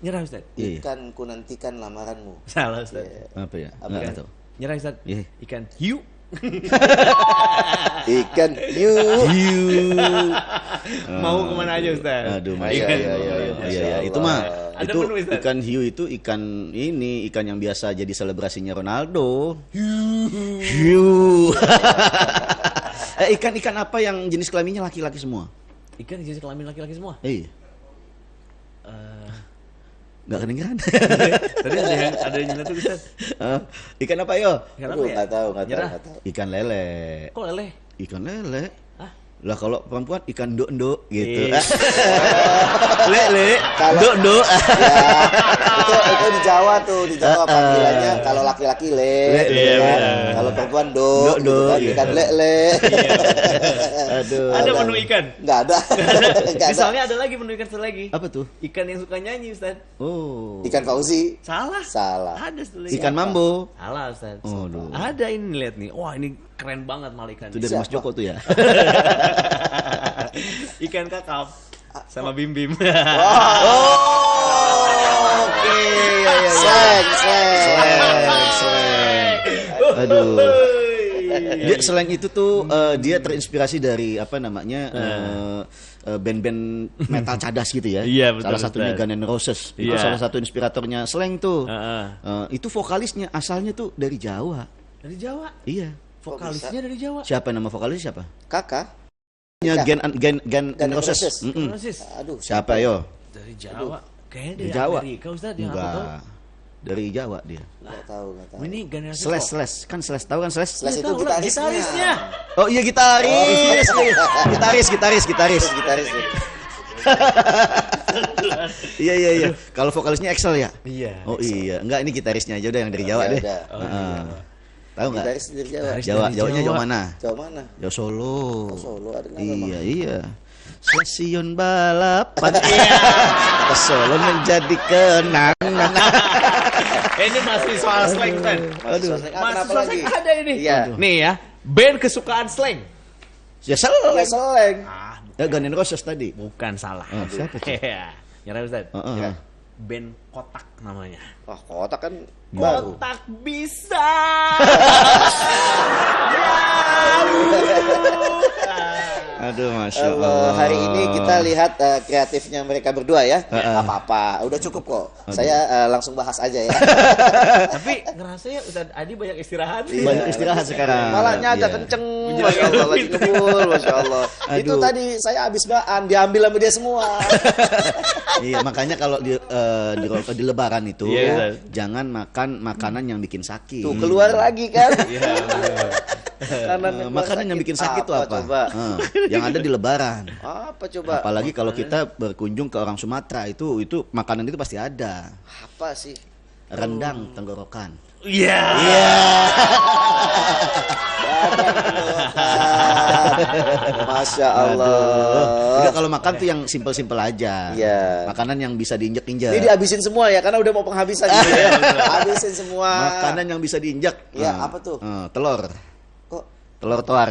Nyerah Ustadz. Iya. Ikan ku nantikan lamaranmu. Salah Ustadz. Apa ya? Apa Nggak ya? tahu. Nyerah Ustadz. Iya. Ikan hiu. Ikan hiu. Mau kemana aja Ustadz? Aduh, Iya, Masya iya, iya, Allah. Masya Iya, iya. Itu Allah. mah Ada itu menu, Ustaz? ikan hiu itu ikan yang biasa jadi selebrasinya Ronaldo. Hiu. Ikan apa yang jenis kelaminnya laki-laki semua? Ikan jenis kelamin laki-laki semua. Iya. Nggak kedengeran. Tadi ada yang nyeletuk Ustadz. Ikan apa yo? Ikan apa Aduh, ya? nggak tahu, nggak tahu, Nyerah. nggak tahu. Ikan lele. Kok lele? Ikan lele. Hah? Lah kalau perempuan ikan do gitu. Iya. Le, Kalau- do. Ya, itu di Jawa tuh, di Jawa panggilannya kalau laki-laki le, gitu iya, kan. benar. Kalau perempuan do, Do, gitu kan, iya. ikan le. Aduh. Ada menu ikan. Nggak ada. Nggak ada. Misalnya ada lagi menu ikan satu lagi. Apa tuh? Ikan yang suka nyanyi, Ustaz. Oh. Ikan Fauzi. Salah. Salah. Ada satu lagi. Ikan mambo. Salah, Ustaz. Oh, aduh. Ada ini lihat nih. Wah, ini keren banget malah ikan. Itu dari Mas Joko tuh ya. Ikan kakap sama bim-bim. Oke, ya. Slang. Aduh. Dia selain itu tuh dia terinspirasi dari apa namanya band-band metal cadas gitu ya. Iya, betul, Salah satunya Ustaz. Guns N' Roses. Itu Iya. salah satu inspiratornya slang tuh. Heeh. Itu vokalisnya asalnya tuh dari Jawa. Dari Jawa. Iya. Vokalisnya dari Jawa. Siapa nama vokalis siapa? Kakak. Ya Guns Guns N' N' Roses. Roses. Mm-mm. Persis. Aduh. Siapa yo? Dari Jawa. Kayaknya dari Dari Jawa. Amerika, Ustaz, yang aku tahu. Enggak. Dari Jawa dia. Nggak tahu. Ini Guns N' Roses. Slash kan Slash tahu kan Slash? Slash itu Tahu lah, gitarisnya. Oh iya gitaris. Gitaris. Gitaris. Iya. Kalau vokalisnya Excel ya? Iya. Oh iya, enggak ini gitarisnya aja udah yang dari Jawa Ya deh. udah. Heeh. Tahu enggak? Gitaris dari Jawa. Jawanya Jawa mana? Jawa mana? Jawa Solo. Oh, Solo ada nama. Iya. Stasiun balapan. Ke Solo menjadi kenangan. Ini masih soal slang, Ustaz. Aduh. Masih Kenapa soal lagi? slang ada ini. Iya. Nih ya, band kesukaan slang. Ya Ya salah. seleng. Ya Guns N' Roses tadi. Bukan salah. Oh, siapa tuh? Iya. Nyerah, Ustaz. Heeh. Band Kotak namanya. Wah, kotak kan baru. Kotak bisa. Aduh, Masya Allah, Allah. hari ini kita lihat kreatifnya mereka berdua ya. Apa-apa, udah cukup kok. Saya langsung bahas aja ya. Tapi ngerasanya Ustaz Adi banyak istirahat. Banyak istirahat sekarang. Malahnya agak Iya. kenceng, masya Allah lagi ngebul, masya Allah. Itu Aduh. tadi saya habis baan, diambil sama dia semua. Iya, makanya kalau di Lebaran itu Iya, Ustaz. jangan makan makanan yang bikin sakit. Tuh keluar lagi kan. Makanan yang bikin sakit tuh apa? Coba? Yang ada di Lebaran. Apa coba? Apalagi kalau kita berkunjung ke orang Sumatera itu makanan itu pasti ada. Apa sih? Rendang tenggorokan. Iya. Masya Allah. Udah kalau makan tuh yang simpel-simpel aja. Iya. Makanan yang bisa diinjek-injek. Ini dihabisin semua ya, karena udah mau penghabisan gitu ya. Habisin semua. Makanan yang bisa diinjek. Iya, apa tuh? Telur. Kok Telur toar.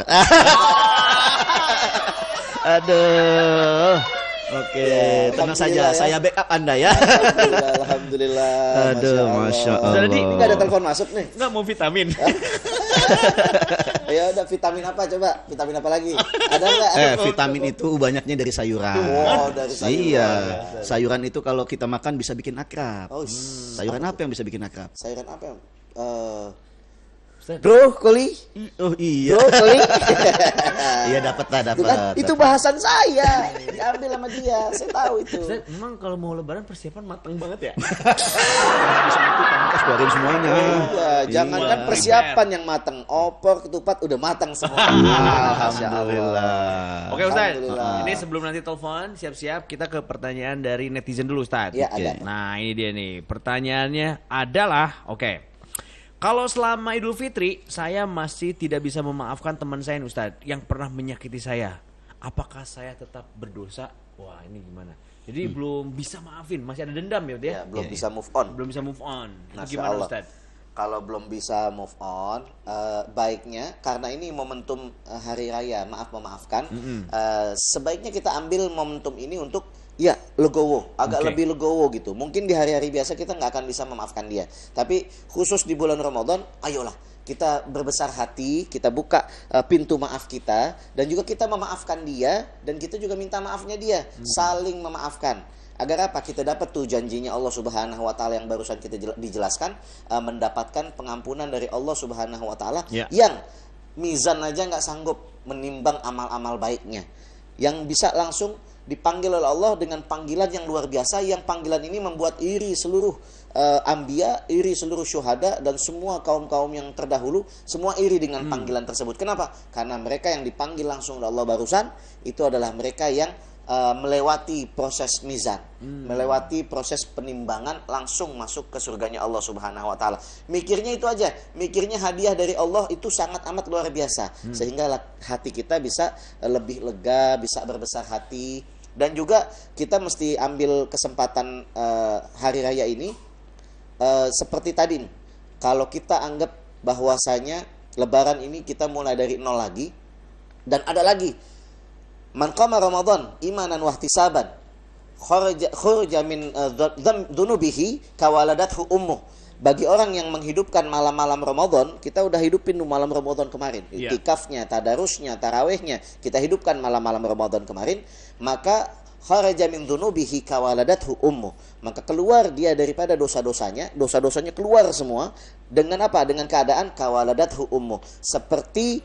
Aduh. Oke, Ya, tenang alhamdulillah saja. ya. Saya backup Anda ya. Alhamdulillah. Aduh, Masya Allah. Jadi Ini nggak ada telepon masuk nih. Nggak mau vitamin. Ya udah, vitamin apa coba? Vitamin apa lagi? Ada nggak? Vitamin itu banyaknya dari sayuran. Wow, dari sayuran. Iya. Sayuran itu kalau kita makan bisa bikin akrab. Oh, Sayuran apa yang bisa bikin akrab? sayuran apa? Brokoli. Oh iya. Brokoli. Iya dapat lah, Itu kan dapat. itu bahasan saya. Diambil sama dia. Saya tahu itu. Ustaz, memang kalau mau lebaran persiapan matang banget ya. Pangkas keluarin semuanya. Iya, jangankan persiapan yang matang, opor, ketupat udah matang semua. Alhamdulillah. Oke Ustaz, Alhamdulillah. ini sebelum nanti telepon, siap-siap kita ke pertanyaan dari netizen dulu Ustaz. Iya, ada. Nah ini dia nih, pertanyaannya adalah, oke. Kalau selama Idul Fitri, saya masih tidak bisa memaafkan teman saya nih Ustaz, yang pernah menyakiti saya. Apakah saya tetap berdosa? Wah ini gimana? Jadi belum bisa maafin, masih ada dendam ya Ustaz? Ya, belum bisa move on. Belum bisa move on. Itu Masya gimana Allah. Ustaz? Kalau belum bisa move on, baiknya karena ini momentum hari raya, maaf memaafkan, sebaiknya kita ambil momentum ini untuk ya legowo, agak Oke. lebih legowo gitu. Mungkin di hari-hari biasa kita nggak akan bisa memaafkan dia, tapi khusus di bulan Ramadan, ayolah kita berbesar hati, kita buka pintu maaf kita, dan juga kita memaafkan dia, dan kita juga minta maafnya dia, saling memaafkan. Agar apa? Kita dapat tuh janjinya Allah Subhanahu wa taala yang barusan kita dijelaskan, mendapatkan pengampunan dari Allah Subhanahu wa taala Ya. yang mizan aja nggak sanggup menimbang amal-amal baiknya. Yang bisa langsung dipanggil oleh Allah dengan panggilan yang luar biasa, yang panggilan ini membuat iri seluruh anbiya, iri seluruh syuhada dan semua kaum-kaum yang terdahulu, semua iri dengan panggilan tersebut. Kenapa? Karena mereka yang dipanggil langsung oleh Allah barusan itu adalah mereka yang melewati proses mizan, melewati proses penimbangan, langsung masuk ke surganya Allah Subhanahu wa taala. Mikirnya itu aja, mikirnya hadiah dari Allah itu sangat amat luar biasa, sehingga hati kita bisa lebih lega, bisa berbesar hati. Dan juga kita mesti ambil kesempatan hari raya ini seperti tadi nih. Kalau kita anggap bahwasanya lebaran ini kita mulai dari nol lagi, dan ada lagi man qama Ramadan imanan wahtisaban kharaja min dunubihi kawaladathu ummuh. Bagi orang yang menghidupkan malam-malam Ramadan, kita udah hidupin malam Ramadan kemarin, iktikafnya, tadarusnya, tarawihnya, kita hidupkan malam-malam Ramadan kemarin, maka kharaja min dunubihi kawaladathu ummuh, maka keluar dia daripada dosa-dosanya, dosa-dosanya keluar semua dengan apa? Dengan keadaan kawaladathu ummuh, seperti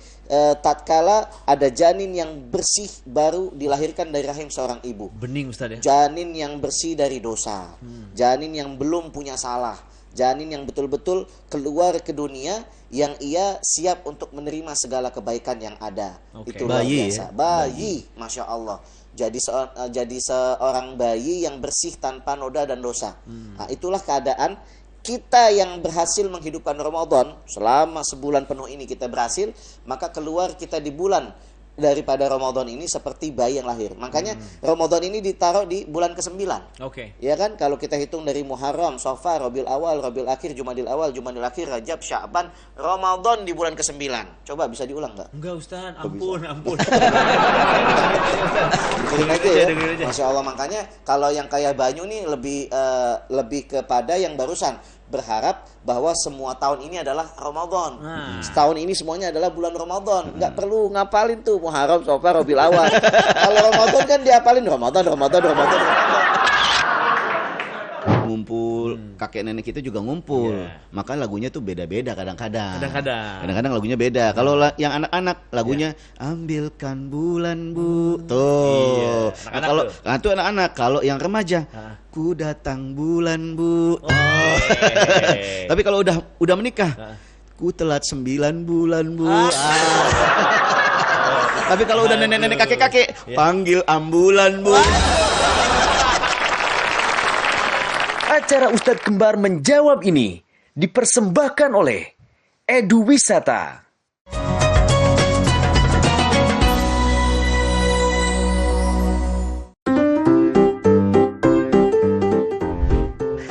tatkala ada janin yang bersih baru dilahirkan dari rahim seorang ibu. Bening Ustaz ya. Janin yang bersih dari dosa, janin yang belum punya salah, janin yang betul-betul keluar ke dunia yang ia siap untuk menerima segala kebaikan yang ada. Itu luar biasa. Bayi, Masya Allah. Jadi seorang bayi yang bersih tanpa noda dan dosa. Nah, itulah keadaan kita yang berhasil menghidupkan Ramadan selama sebulan penuh ini, kita berhasil, maka keluar kita di bulan daripada Ramadan ini seperti bayi yang lahir. Makanya Ramadan ini ditaruh di bulan ke-9. Ya kan? Kalau kita hitung dari Muharram, Safar, Rabiul Awal, Rabiul Akhir, Jumadil Awal, Jumadil Akhir, Rajab, Sya'ban, Ramadan di bulan ke-9. Coba bisa diulang nggak? Enggak Ustaz, ampun. Dengerin aja ya. Masya Allah, makanya kalau yang kayak Banyu nih lebih kepada yang barusan, berharap bahwa semua tahun ini adalah Ramadan. Setahun ini semuanya adalah bulan Ramadan. Nggak perlu ngapalin tuh Muharram, Safar, Rabiul Awal. Kalau Ramadan kan diapalin Ramadan. Ngumpul, kakek nenek kita juga ngumpul. Maka lagunya tuh beda-beda kadang-kadang. Kadang-kadang lagunya beda. Kalau yang anak-anak lagunya ambilkan bulan bu. Tuh. Nah, kalau itu anak-anak, kalau yang remaja ku datang bulan bu. Tapi kalau udah menikah, ku telat 9 bulan bu. Tapi kalau udah nenek-nenek kakek-kakek, panggil ambulan bu. Acara Ustadz Kembar menjawab ini dipersembahkan oleh Edu Wisata.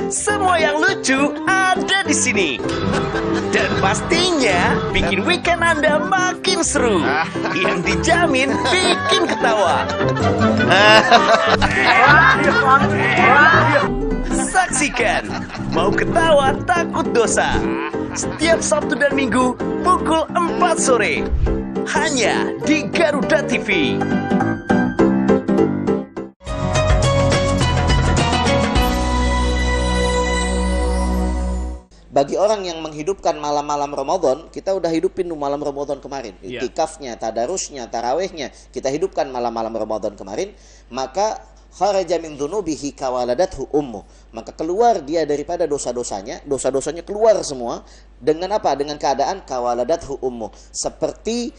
Semua yang lucu ada di sini. Dan pastinya bikin weekend Anda makin seru. Yang dijamin bikin ketawa. Saksikan Mau Ketawa Takut Dosa setiap Sabtu dan Minggu pukul 4 sore hanya di Garuda TV. Bagi orang yang menghidupkan malam-malam Ramadan, kita udah hidupin malam Ramadan kemarin, iktikafnya, tadarusnya, tarawihnya, kita hidupkan malam-malam Ramadan kemarin, maka kharaja min dunubihi kawaladathu ummuh, maka keluar dia daripada dosa-dosanya, dosa-dosanya keluar semua dengan apa? Dengan keadaan kawaladathu ummuh, seperti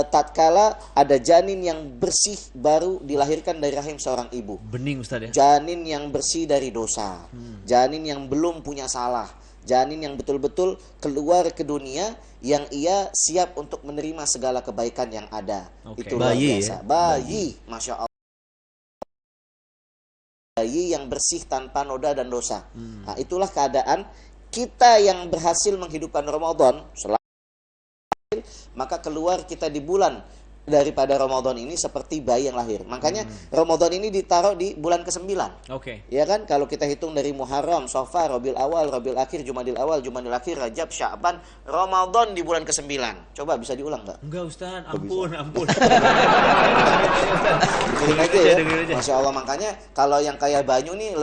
tatkala ada janin yang bersih baru dilahirkan dari rahim seorang ibu. Bening Ustaz ya. Janin yang bersih dari dosa, janin yang belum punya salah, janin yang betul-betul keluar ke dunia yang ia siap untuk menerima segala kebaikan yang ada. Itu luar biasa. Bayi, Masya Allah. Bayi yang bersih tanpa noda dan dosa. Nah, itulah keadaan kita yang berhasil menghidupkan Ramadan, maka keluar kita di bulan daripada Ramadan ini seperti bayi yang lahir. Makanya Ramadan ini ditaruh di bulan ke-9. Ya kan? Kalau kita hitung dari Muharram, Safar, Rabiul Awal, Rabiul Akhir, Jumadil Awal, Jumadil Akhir, Rajab, Sya'ban, Ramadan di bulan ke-9. Coba bisa diulang nggak? Enggak Ustaz, ampun. Dengerin aja ya. Masya Allah, makanya kalau yang kayak Banyu nih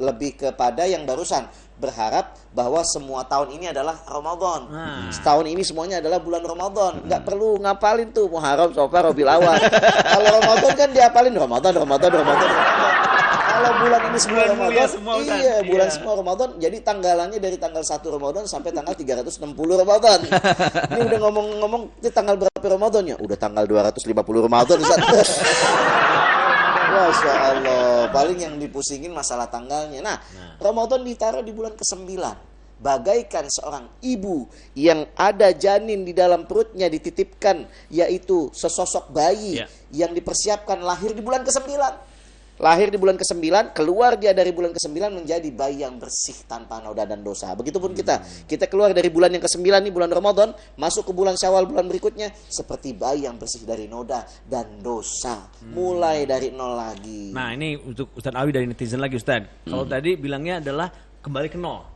lebih kepada yang barusan, berharap bahwa semua tahun ini adalah Ramadan. Setahun ini semuanya adalah bulan Ramadan. Nggak perlu ngapalin tuh Muharram, Safar, Rabiul Awal. Kalau Ramadan kan diapalin Ramadan. Kalau bulan ini semua Bulan Ramadan, mulia semua, Ustaz. iya bulan Iya. semua Ramadan. Jadi tanggalannya dari tanggal 1 Ramadan sampai tanggal 360 Ramadan. Ini udah ngomong-ngomong, ini tanggal berapa Ramadan ya? Udah tanggal 250 Ramadan, Ustaz. Masya Allah, paling yang dipusingin masalah tanggalnya. Nah, Ramadan ditaruh di bulan ke-9. Bagaikan seorang ibu yang ada janin di dalam perutnya dititipkan, yaitu sesosok bayi Ya. yang dipersiapkan lahir di bulan ke-9. Lahir di bulan ke-9, keluar dia dari bulan ke-9 menjadi bayi yang bersih tanpa noda dan dosa. Begitupun kita keluar dari bulan yang ke-9 nih, bulan Ramadan, masuk ke bulan Syawal bulan berikutnya seperti bayi yang bersih dari noda dan dosa. Mulai dari nol lagi. Nah, ini untuk Ustadz Awi dari netizen lagi, Ustadz. Kalau tadi bilangnya adalah kembali ke nol.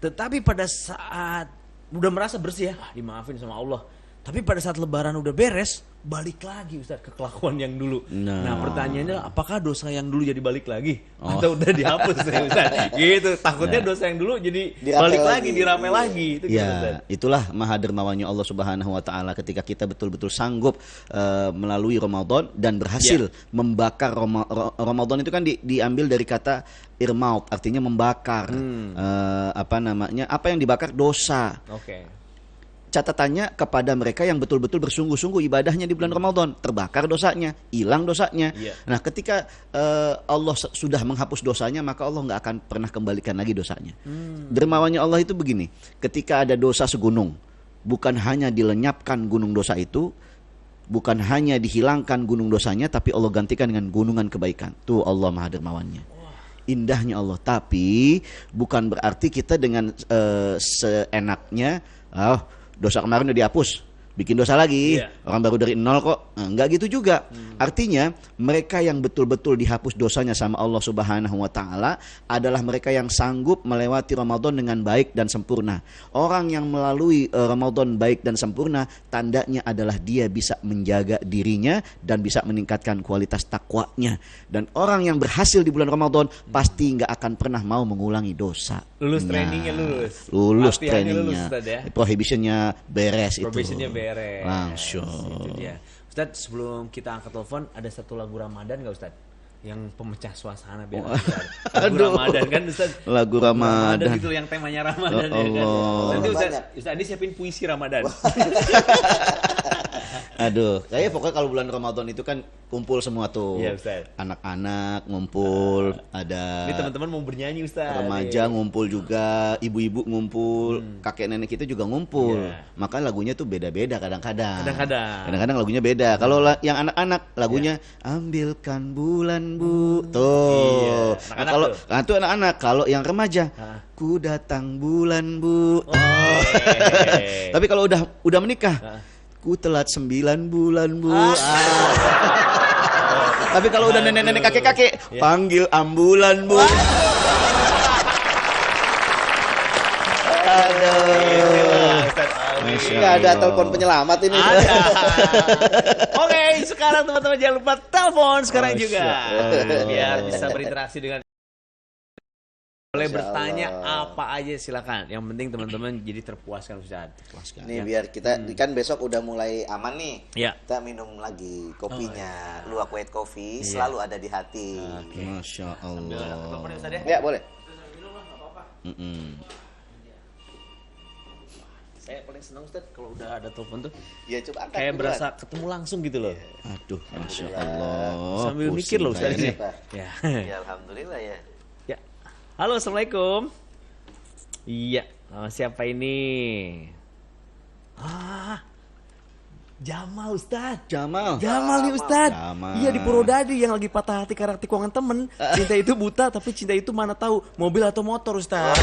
Tetapi pada saat udah merasa bersih ya, dimaafin sama Allah. Tapi pada saat lebaran udah beres, balik lagi Ustadz ke kelakuan yang dulu. Nah, pertanyaannya apakah dosa yang dulu jadi balik lagi? Atau udah dihapus ya Ustadz? Gitu, takutnya dosa yang dulu jadi balik lagi, dirame lagi. Itu gitu, Ya, Ustadz. itulah maha dermawannya Allah Subhanahu wa taala ketika kita betul-betul sanggup melalui Ramadan dan berhasil membakar Ramadan itu kan diambil dari kata irmaut, artinya membakar. Apa yang dibakar? Dosa. Oke. Catatannya kepada mereka yang betul-betul bersungguh-sungguh ibadahnya di bulan Ramadan, terbakar dosanya, hilang dosanya. Iya. Nah, ketika Allah sudah menghapus dosanya, maka Allah nggak akan pernah kembalikan lagi dosanya. Dermawannya Allah itu begini, ketika ada dosa segunung, bukan hanya dilenyapkan gunung dosa itu, bukan hanya dihilangkan gunung dosanya, tapi Allah gantikan dengan gunungan kebaikan. Tuh Allah maha dermawannya. Indahnya Allah. Tapi bukan berarti kita dengan seenaknya, dosa kemarin udah dihapus, bikin dosa lagi, orang baru dari nol kok. Enggak gitu juga. Artinya mereka yang betul-betul dihapus dosanya sama Allah Subhanahu wa taala adalah mereka yang sanggup melewati Ramadan dengan baik dan sempurna. Orang yang melalui Ramadan baik dan sempurna, tandanya adalah dia bisa menjaga dirinya dan bisa meningkatkan kualitas takwanya. Dan orang yang berhasil di bulan Ramadan pasti nggak akan pernah mau mengulangi dosa. Lulus trainingnya lulus. Lulus Latihannya trainingnya. lulus, Ustadz, ya. Prohibitionnya beres itu. Probationnya beres. Langsung. Itu dia. Ustadz, sebelum kita angkat telepon, ada satu lagu Ramadan nggak Ustadz? Yang pemecah suasana biar Ustadz. Lagu Ramadan kan Ustadz? Lagu Ramadan. gitu yang temanya Ramadan Ya ya kan. Allah. Nanti Ustadz Adi siapin puisi Ramadan. Aduh, kayak pokoknya kalau bulan Ramadan itu kan kumpul semua tuh. Iya, Ustaz. Anak-anak ngumpul, ada Ini teman-teman mau bernyanyi Ustadz. remaja ngumpul juga, ibu-ibu ngumpul, kakek nenek kita juga ngumpul. Iya. Maka lagunya tuh beda-beda kadang-kadang. Kadang-kadang. Kadang-kadang lagunya beda. Kalau yang anak-anak lagunya ambilkan bulan Bu. Tuh. Iya, Nah, anak-anak kalau tuh. itu anak-anak, kalau yang remaja, ku datang bulan Bu. Tapi kalau udah menikah, ku telat 9 bulan Bu. Tapi kalau udah nenek-nenek kakek-kakek, panggil ambulan Bu. Aduh. Nggak ada telepon penyelamat ini. Oke, sekarang teman-teman jangan lupa telepon sekarang Masya juga. Allah. Biar bisa berinteraksi dengan boleh Masya bertanya Allah. apa aja silakan. Yang penting teman-teman jadi terpuaskan Ustaz. Nih biar kita kan besok udah mulai aman nih. Ya. Kita minum lagi kopinya. Luwak white coffee selalu ada di hati. Masya Allah. Ya boleh. Saya paling senang Ustaz kalau udah ada telepon tuh Ya coba angkat. kayak duluan. berasa ketemu langsung gitu loh. Aduh, Masya Allah. Sambil Pusing mikir loh Ustaz kayaknya. ini. Ya. Ya alhamdulillah ya. Ya. Halo, Assalamualaikum. Iya, siapa ini? Jamal Ustaz. Jamal. Jamal nih Ustaz. Jamal. Iya, di Purwodadi yang lagi patah hati karena tikungan temen. Cinta itu buta, tapi cinta itu mana tahu mobil atau motor Ustaz.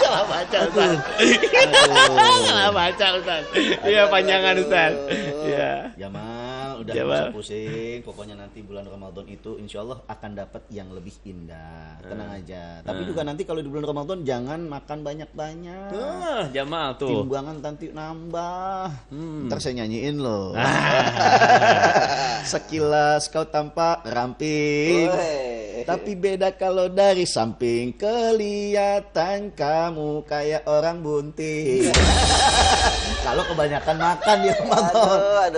Salah baca Ustaz. Salah baca Ustaz. Iya, panjangan Ustaz. Iya. Jamal, udah Jamal. nggak usah pusing. Pokoknya nanti bulan Ramadan itu insya Allah akan dapat yang lebih indah. Tenang aja. Tapi juga nanti kalau di bulan Ramadan jangan makan banyak-banyak. Jamal tuh. Timbangan nanti nambah. Ntar saya nyanyiin loh. Sekilas kau tampak ramping. Woi. Tapi beda kalau dari samping kelihatan kamu kayak orang bunting. Kalau kebanyakan makan di Ramadan.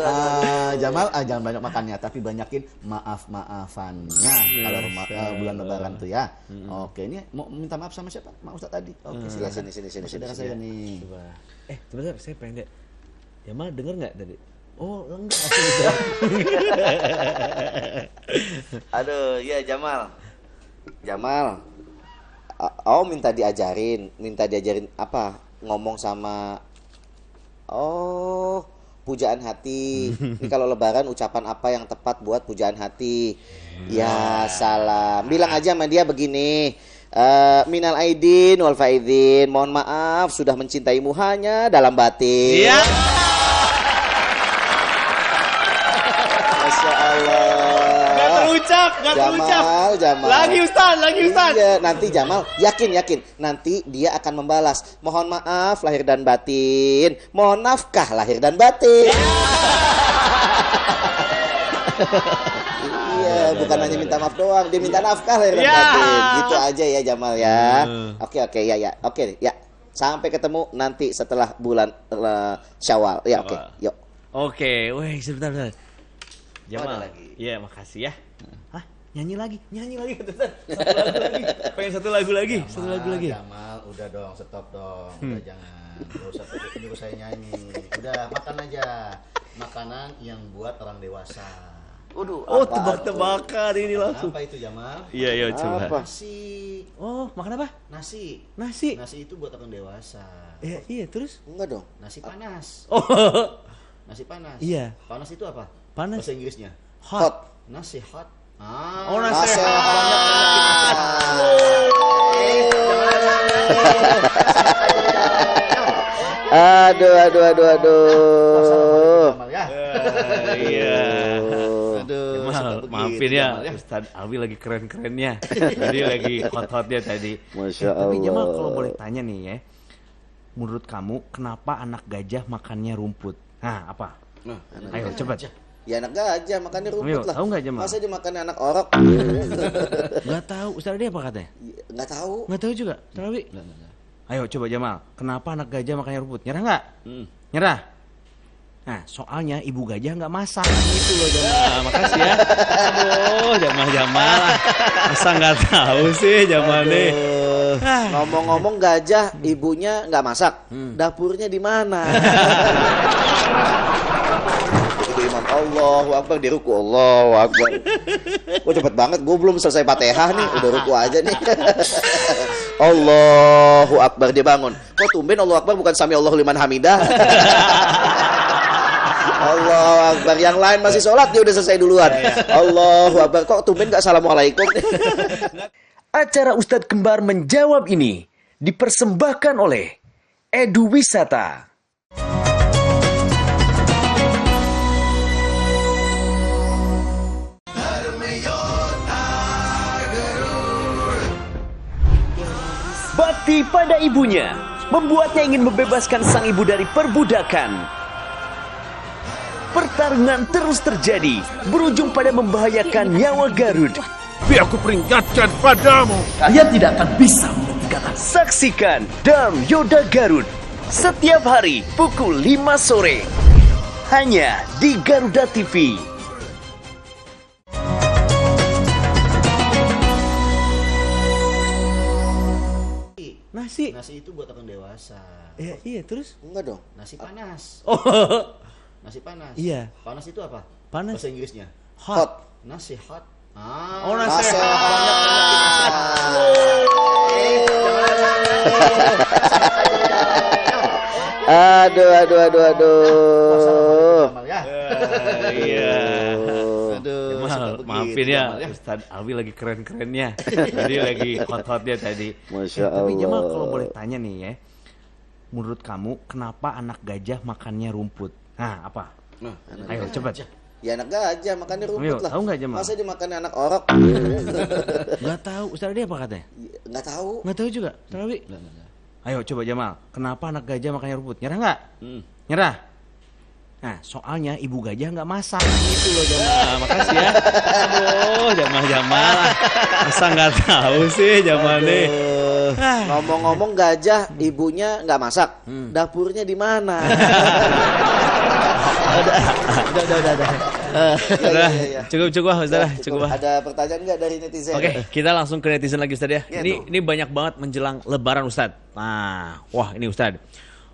Jamal jangan banyak makannya, tapi banyakin maaf-maafannya kalau bulan Lebaran tuh ya. Oke, ini mau minta maaf sama siapa? Mak Ustadz tadi. Oke, silakan. Sini. Saudara saya nih. Coba. Sebentar saya pengen lihat. Jamal denger nggak tadi? Oh enggak. Aduh, ya Jamal. Oh, minta diajarin apa? Ngomong sama pujaan hati. Ini kalau Lebaran ucapan apa yang tepat buat pujaan hati? Ya salam. Bilang aja sama dia begini. Minal aidin wal faidin. Mohon maaf sudah mencintaimu hanya dalam batin. Iya. Masya Allah. Gak terucap. Jamal. Lagi Ustaz. Iya, nanti Jamal yakin. Nanti dia akan membalas. Mohon maaf lahir dan batin. Mohon nafkah lahir dan batin. Iya, bukan hanya minta maaf doang, dia minta nafkah lahir dan batin. Gitu aja ya Jamal ya. Oke, ya. Oke, ya. Sampai ketemu nanti setelah bulan Syawal. Ya, oke. Yuk. Oke, weh sebentar. Jamal. ada lagi. Iya, makasih ya. Hah? Nyanyi lagi Ustaz. Satu lagu lagi. Pengen satu lagu lagi. Jamal, udah dong, stop dong. Udah jangan. Enggak usah nyuruh saya nyanyi. Udah makan aja. Makanan yang buat orang dewasa. Oh, tebak-tebakan ini langsung. Apa itu Jamal? Iya, coba. Nasi. Oh, makan apa? Nasi. Nasi. Nasi itu buat orang dewasa. Iya, terus? Enggak dong. Nasi panas. Oh. Nasi panas. Iya. Panas itu apa? Panas. Bahasa Inggrisnya. Hot. Nasi hot. Oh, nasi Aduh. Iya. Aduh. Jamal, maafin ya, Ustaz Alwi lagi keren-kerennya. Tadi lagi hot-hotnya tadi. Masya Allah. Tapi Jamal kalau boleh tanya nih ya, menurut kamu kenapa anak gajah makannya rumput? Nah, apa? Ayo cepat. Ya anak gajah makannya rumput Ayo, lah. tahu nggak, Jamal? Masa dia makannya anak orok? Nggak tahu. Ustaz dia apa katanya? Nggak tahu. Nggak tahu juga. Ustaz Alwi. Ayo coba Jamal, kenapa anak gajah makannya rumput? Nyerah nggak? Nyerah. Nah, soalnya ibu gajah nggak masak. Gitu loh Jamal. Makasih ya. Aduh, Jamal. Masa nggak tahu sih Jamal nih. Ngomong-ngomong gajah, ibunya nggak masak. Dapurnya di mana? Itu imam Allahu Akbar di ruku, Allahu Akbar. Gue cepet banget, gue belum selesai Fatihah nih, udah ruku aja nih. Allahu Akbar, dia bangun. Kok tumben Allahu Akbar bukan sami Allahu liman hamidah? Allahu Akbar, yang lain masih sholat dia udah selesai duluan. Allahu Akbar, kok tumben gak assalamualaikum? Acara Ustadz Kembar menjawab ini dipersembahkan oleh Edu Wisata. Bakti pada ibunya membuatnya ingin membebaskan sang ibu dari perbudakan. Pertarungan terus terjadi, berujung pada membahayakan nyawa Garud. Tapi aku peringatkan padamu. Kalian tidak akan bisa menghentikan. Saksikan Darm Yoda Garud setiap hari pukul 5 sore hanya di Garuda TV. Nasi. Nasi itu buat orang dewasa. Iya, terus? Enggak dong. Nasi panas. Oh. Nasi panas. Iya. Panas itu apa? Panas. Bahasa Inggrisnya. Hot. Nasi hot. Oh, nasi. Aduh. Iya. Aduh. Jamal, maafin ya, Ustaz Alwi lagi keren-kerennya. Tadi lagi hot-hotnya tadi. Masya Allah. Tapi Jamal kalau boleh tanya nih ya, menurut kamu kenapa anak gajah makannya rumput? Nah, apa? Ayo cepat. Ya anak gajah makannya rumput Ayo, lah. tahu nggak, Jamal? Masa dia makannya anak orok? Nggak tahu. Ustaz dia apa katanya? Nggak tahu. Nggak tahu juga. Ustaz Alwi. Ayo coba Jamal, kenapa anak gajah makannya rumput? Nyerah nggak? Nyerah. Nah, soalnya ibu gajah nggak masak. Itu loh jamaah. Makasih ya. Aduh, jamaah-jamaah. Masa nggak tahu sih jamaah nih. Ngomong-ngomong gajah, ibunya nggak masak. Dapurnya di mana? Udah, cukup Ustaz. Cukup. Ada pertanyaan nggak dari netizen? Oke, kita langsung ke netizen lagi Ustaz ya. Ya, Ini banyak banget menjelang Lebaran Ustaz. Nah, wah ini Ustaz.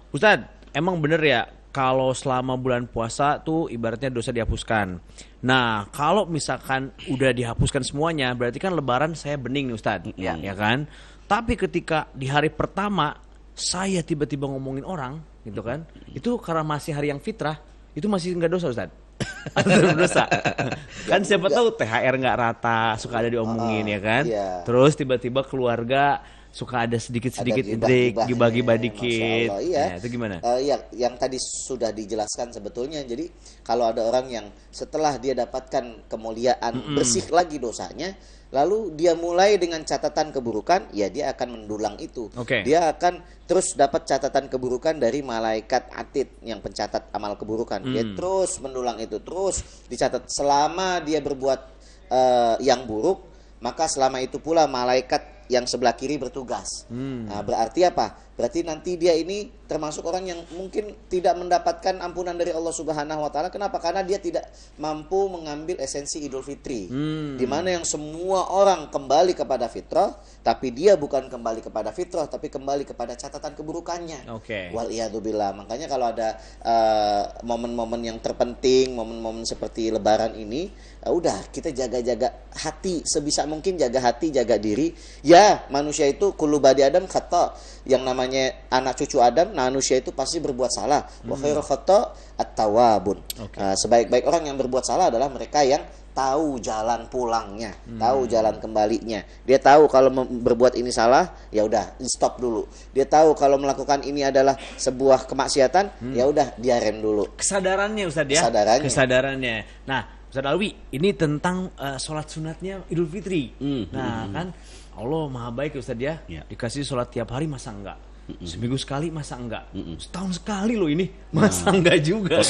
Ustaz, emang bener ya kalau selama bulan puasa tuh ibaratnya dosa dihapuskan. Nah, kalau misalkan udah dihapuskan semuanya, berarti kan Lebaran saya bening nih Ustaz. Ya kan? Tapi ketika di hari pertama saya tiba-tiba ngomongin orang, gitu kan? Itu karena masih hari yang fitrah, itu masih nggak dosa Ustaz. Atau dosa. Kan siapa tahu THR nggak rata, suka ada diomongin ya kan? Iya. Terus tiba-tiba keluarga suka ada sedikit-sedikit intrik, gibah-gibah dikit. Iya. Nah, itu gimana? Yang tadi sudah dijelaskan sebetulnya. Jadi kalau ada orang yang setelah dia dapatkan kemuliaan bersih lagi dosanya, lalu dia mulai dengan catatan keburukan, ya dia akan mendulang itu. Oke. Dia akan terus dapat catatan keburukan dari malaikat atid yang pencatat amal keburukan. Dia terus mendulang itu, terus dicatat selama dia berbuat yang buruk, maka selama itu pula malaikat yang sebelah kiri bertugas. Nah, berarti apa? Berarti nanti dia ini termasuk orang yang mungkin tidak mendapatkan ampunan dari Allah Subhanahu wa taala. Kenapa? Karena dia tidak mampu mengambil esensi Idul Fitri. Di mana yang semua orang kembali kepada fitrah, tapi dia bukan kembali kepada fitrah, tapi kembali kepada catatan keburukannya. Oke. Waliyadzubillah. Makanya kalau ada momen-momen yang terpenting, momen-momen seperti Lebaran ini, udah kita jaga-jaga hati sebisa mungkin, jaga hati, jaga diri. Ya, manusia itu kullu bani Adam khata. Yang namanya anak cucu Adam, manusia itu pasti berbuat salah. Wa khairu khata at-tawwabun. Sebaik-baik orang yang berbuat salah adalah mereka yang tahu jalan pulangnya, tahu jalan kembalinya. Dia tahu kalau berbuat ini salah, ya udah stop dulu. Dia tahu kalau melakukan ini adalah sebuah kemaksiatan, ya udah dia rem dulu. Kesadarannya Ustaz ya. Kesadarannya. Nah, Ustaz Alwi, ini tentang sholat sunatnya Idul Fitri. Nah, kan Allah maha baik Ustaz ya. Dikasih sholat tiap hari masa enggak? Seminggu sekali masa enggak? Setahun sekali loh ini masa enggak juga?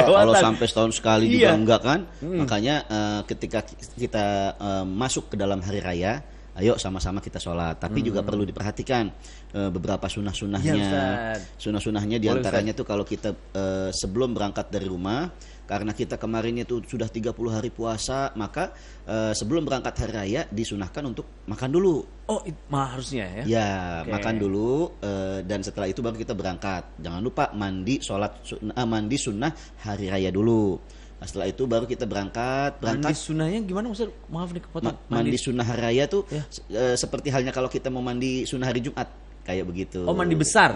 Kalau sampai setahun sekali juga enggak kan? Makanya ketika kita masuk ke dalam hari raya, ayo sama-sama kita sholat. Tapi juga perlu diperhatikan beberapa sunnah-sunnahnya. Sunnah-sunnahnya diantaranya tuh kalau kita sebelum berangkat dari rumah, karena kita kemarin itu sudah 30 hari puasa, maka sebelum berangkat hari raya disunahkan untuk makan dulu. Oh, harusnya ya? Ya, makan dulu dan setelah itu baru kita berangkat. Jangan lupa mandi sunnah hari raya dulu. Nah, setelah itu baru kita berangkat. Mandi sunnahnya gimana Ustaz? Maaf nih kepotong. Mandi sunnah hari raya tuh seperti halnya kalau kita mau mandi sunnah hari Jumat, kayak begitu. Oh, mandi besar?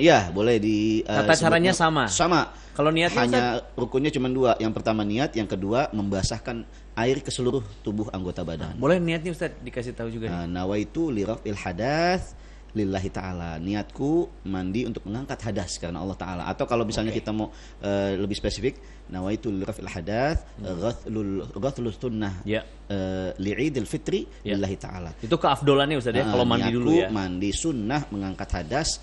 Ya, boleh di tata caranya sama? Sama. Kalau niatnya hanya rukunnya cuma dua. Yang pertama niat, yang kedua membasahkan air ke seluruh tubuh anggota badan. Boleh niatnya Ustaz dikasih tahu juga. Nawaitu lirafil hadath lillahi ta'ala. Niatku mandi untuk mengangkat hadas karena Allah Ta'ala. Atau kalau misalnya kita mau lebih spesifik, nawaitu lirafil hadath ghathlul sunnah li'idil fitri lillahi ta'ala. Itu keafdolannya Ustaz ya, kalau mandi dulu ya. Mandi sunnah mengangkat hadas,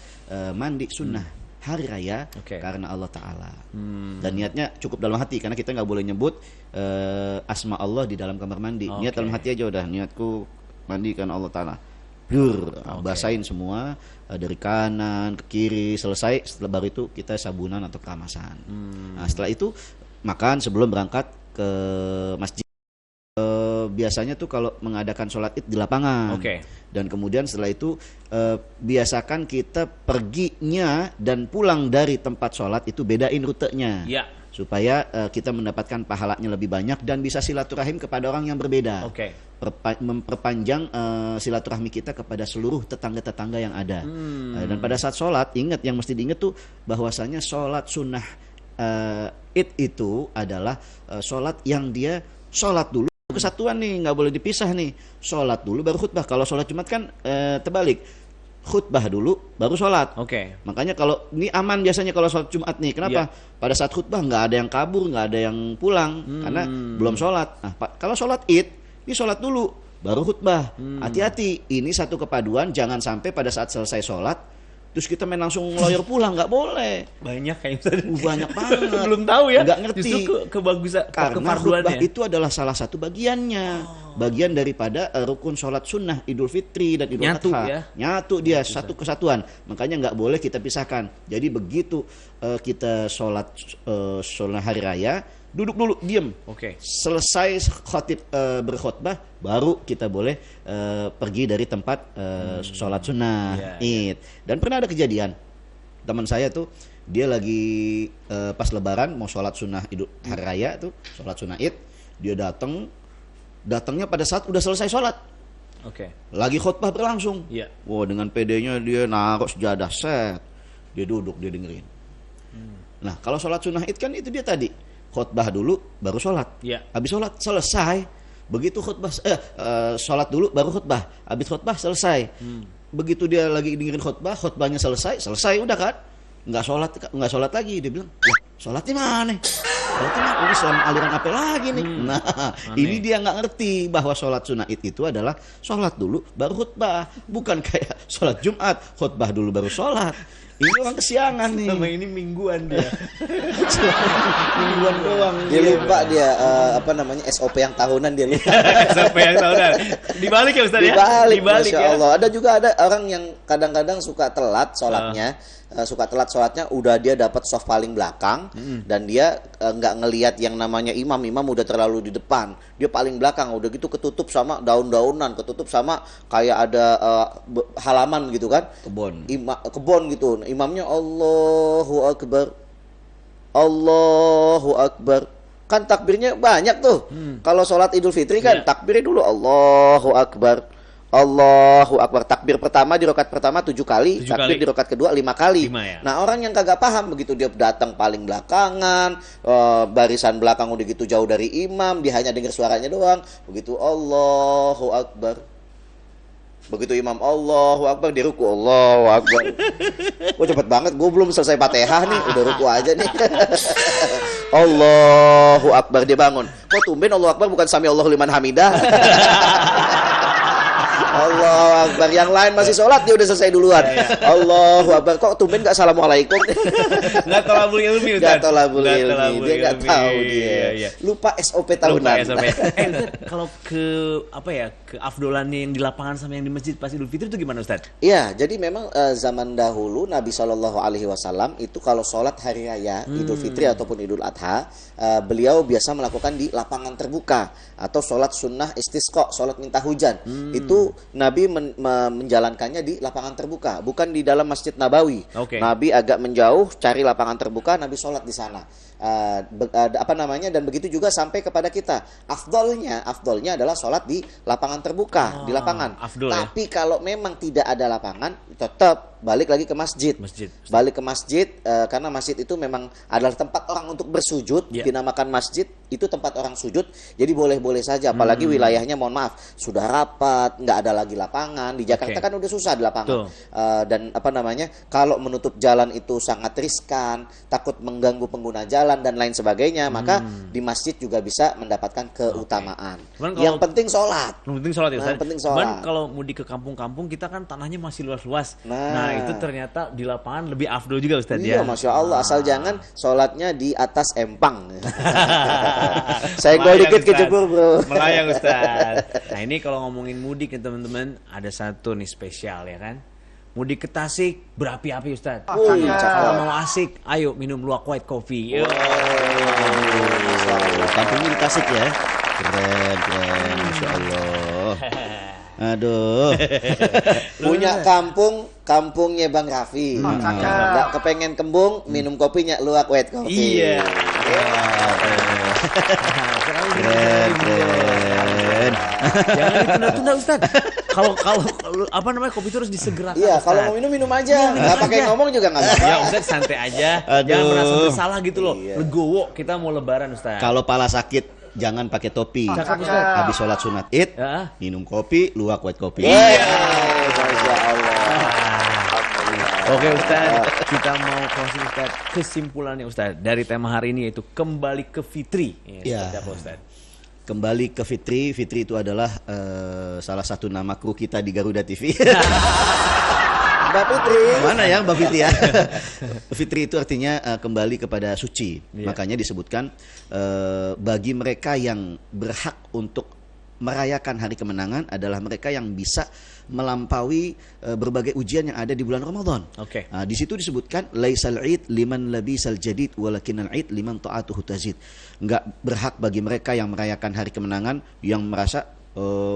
mandi sunnah hari raya karena Allah Ta'ala. Dan niatnya cukup dalam hati, karena kita nggak boleh nyebut asma Allah di dalam kamar mandi. Niat dalam hati aja udah, niatku mandi karena Allah Ta'ala. Basahin semua dari kanan ke kiri, selesai. Setelah baru itu kita sabunan atau keramasan. Nah, setelah itu makan sebelum berangkat ke masjid. Biasanya tuh kalau mengadakan sholat id di lapangan. Dan kemudian setelah itu biasakan kita perginya dan pulang dari tempat sholat itu bedain rutenya. Supaya kita mendapatkan pahalanya lebih banyak dan bisa silaturahim kepada orang yang berbeda. Memperpanjang silaturahmi kita kepada seluruh tetangga-tetangga yang ada. Dan pada saat sholat, ingat, yang mesti diingat tuh bahwasanya sholat sunnah id itu adalah sholat yang dia sholat dulu, kesatuan nih, nggak boleh dipisah nih. Sholat dulu baru khutbah. Kalau sholat Jumat kan terbalik, khutbah dulu baru sholat. Makanya kalau ini aman biasanya kalau sholat Jumat nih. Kenapa? Pada saat khutbah nggak ada yang kabur, nggak ada yang pulang karena belum sholat. Nah, kalau sholat id, ini sholat dulu baru khutbah. Hati-hati, ini satu kepaduan. Jangan sampai pada saat selesai sholat terus kita main langsung ngeloyor pulang, nggak boleh. Banyak kayak Ustaz. Banyak banget. Belum tahu ya. Nggak ngerti. Justru kebagusan Karena kefarduannya. khutbah itu adalah salah satu bagiannya, bagian daripada rukun sholat sunnah Idul Fitri dan Idul Nyatu Adha. ya. Nyatu dia, satu kesatuan. Makanya nggak boleh kita pisahkan. Jadi begitu kita sholat sunnah hari raya, duduk dulu, diem. Oke. Selesai khotib berkhutbah, baru kita boleh pergi dari tempat sholat sunnah Iya, Id. Dan pernah ada kejadian, teman saya tuh dia lagi pas Lebaran mau sholat sunnah Idul hari raya tuh, sholat sunnah Id, dia datangnya pada saat udah selesai sholat, Oke. lagi khutbah berlangsung. Iya. Wow, dengan pedenya dia naruh sejadah, set, dia duduk, dia dengerin. Nah, kalau sholat sunnah Id kan itu dia tadi, khutbah dulu baru sholat. Iya. Habis sholat selesai, begitu khutbah sholat dulu baru khutbah, habis khutbah selesai. Begitu dia lagi dengerin khutbahnya selesai udah kan, nggak sholat lagi. Dia bilang, wah, sholatnya mana? Ini Islam aliran apa lagi nih? Nah, ini dia nggak ngerti bahwa sholat sunnah Id itu adalah sholat dulu baru khutbah, bukan kayak sholat Jumat khutbah dulu baru sholat. Ini orang kesiangan nih. Sama ini mingguan dia. Mingguan doang. Dia lupa dia SOP yang tahunan dia lupa. Sampai yang tahunan. Dibalik ya Ustaz ya? Dibalik, Dibalik Masya ya. Allah. Ada juga ada orang yang kadang-kadang suka telat sholatnya. Udah dia dapat soft paling belakang dan dia nggak ngelihat yang namanya imam udah terlalu di depan, dia paling belakang, udah gitu ketutup sama daun-daunan, ketutup sama kayak ada halaman gitu kan, kebon gitu. Imamnya Allahu Akbar, kan takbirnya banyak tuh. Kalau sholat Idul Fitri kan takbirnya dulu Allahu Akbar, takbir pertama di rakaat pertama 7 kali, takbir di rakaat kedua 5 kali. 5 ya? Nah, orang yang kagak paham, begitu dia datang paling belakangan, barisan belakang udah gitu jauh dari imam, dia hanya dengar suaranya doang. Begitu Allahu Akbar, begitu imam Allahu Akbar, dia ruku Allahu Akbar. Gue cepet banget, gue belum selesai Fatihah nih, udah ruku aja nih. Allahu Akbar, dia bangun. Kok tumben Allahu Akbar bukan Sami Allahu liman hamidah? Allahu Akbar, yang lain masih sholat dia udah selesai duluan. Allahu Akbar, kok tumben gak assalamualaikum? Nggak tolabul ilmi Ustaz. Gak tolabul ilmi, dia gak tahu dia. Iya. Lupa SOP tahunan. Ustaz, kalau ke afdolannya yang di lapangan sama yang di masjid pas Idul Fitri itu gimana Ustaz? Iya, jadi memang zaman dahulu Nabi SAW itu kalau sholat hari raya Idul Fitri ataupun Idul Adha, beliau biasa melakukan di lapangan terbuka atau sholat sunnah istisqa, sholat minta hujan. Itu Nabi menjalankannya di lapangan terbuka, bukan di dalam Masjid Nabawi. Oke. Nabi agak menjauh, cari lapangan terbuka, Nabi sholat di sana. Dan begitu juga sampai kepada kita. Afdolnya adalah sholat di lapangan terbuka, di lapangan. Afdol, Tapi kalau memang tidak ada lapangan, tetap balik lagi ke masjid. Balik ke masjid, karena masjid itu memang adalah tempat orang untuk bersujud, dinamakan masjid, itu tempat orang sujud. Jadi boleh-boleh saja, apalagi wilayahnya mohon maaf sudah rapat, nggak ada lagi lapangan. Di Jakarta kan udah susah di lapangan. Dan kalau menutup jalan itu sangat riskan, takut mengganggu pengguna jalan dan lain sebagainya, maka di masjid juga bisa mendapatkan keutamaan. Yang penting sholat. Yang penting sholat ya Ustaz. Penting sholat. Cuman kalau mudik ke kampung-kampung kita kan tanahnya masih luas-luas. Nah, itu ternyata di lapangan lebih afdol juga Ustaz ya. Iya, Masya Allah. Asal jangan sholatnya di atas empang. Senggol dikit kejebur bro. Melayang Ustaz. Nah, ini kalau ngomongin mudik ya teman-teman, ada satu nih spesial ya kan. Mudik ke Tasik berapi-api Ustaz. Kalau mau asik, ayo minum luwak white coffee. Kampungnya di Tasik ya. Keren, Masya Allah. Aduh. Punya kampungnya Bang Raffi. Nggak kepengen kembung, minum kopinya luwak white coffee. Iya. Keren. Jangan ditunda-tunda Ustaz. Kalau kopi itu harus disegerakan. Iya, Ustaz. kalau mau minum aja. Nggak pakai ngomong juga nggak apa-apa. Ya Ustaz, santai aja. Jangan merasa bersalah gitu loh. Legowo, kita mau lebaran Ustaz. Kalau pala sakit jangan pakai topi. Habis sholat sunat Id, minum kopi, luwak white coffee. Masya Allah. Oke Ustaz, kita mau closing Ustaz. Kesimpulannya Ustaz dari tema hari ini yaitu kembali ke fitri. Seperti apa Ustaz? Kembali ke Fitri. Fitri itu adalah salah satu nama kru kita di Garuda TV. Mbak Fitri. Mana ya Mbak Fitri ya? Fitri itu artinya kembali kepada suci. Iya. Makanya disebutkan bagi mereka yang berhak untuk merayakan hari kemenangan adalah mereka yang bisa melampaui berbagai ujian yang ada di bulan Ramadan. Oke. Nah, di situ disebutkan laisal id liman labisal jadid walakinal id liman ta'atuhu tazid. Enggak berhak bagi mereka yang merayakan hari kemenangan yang merasa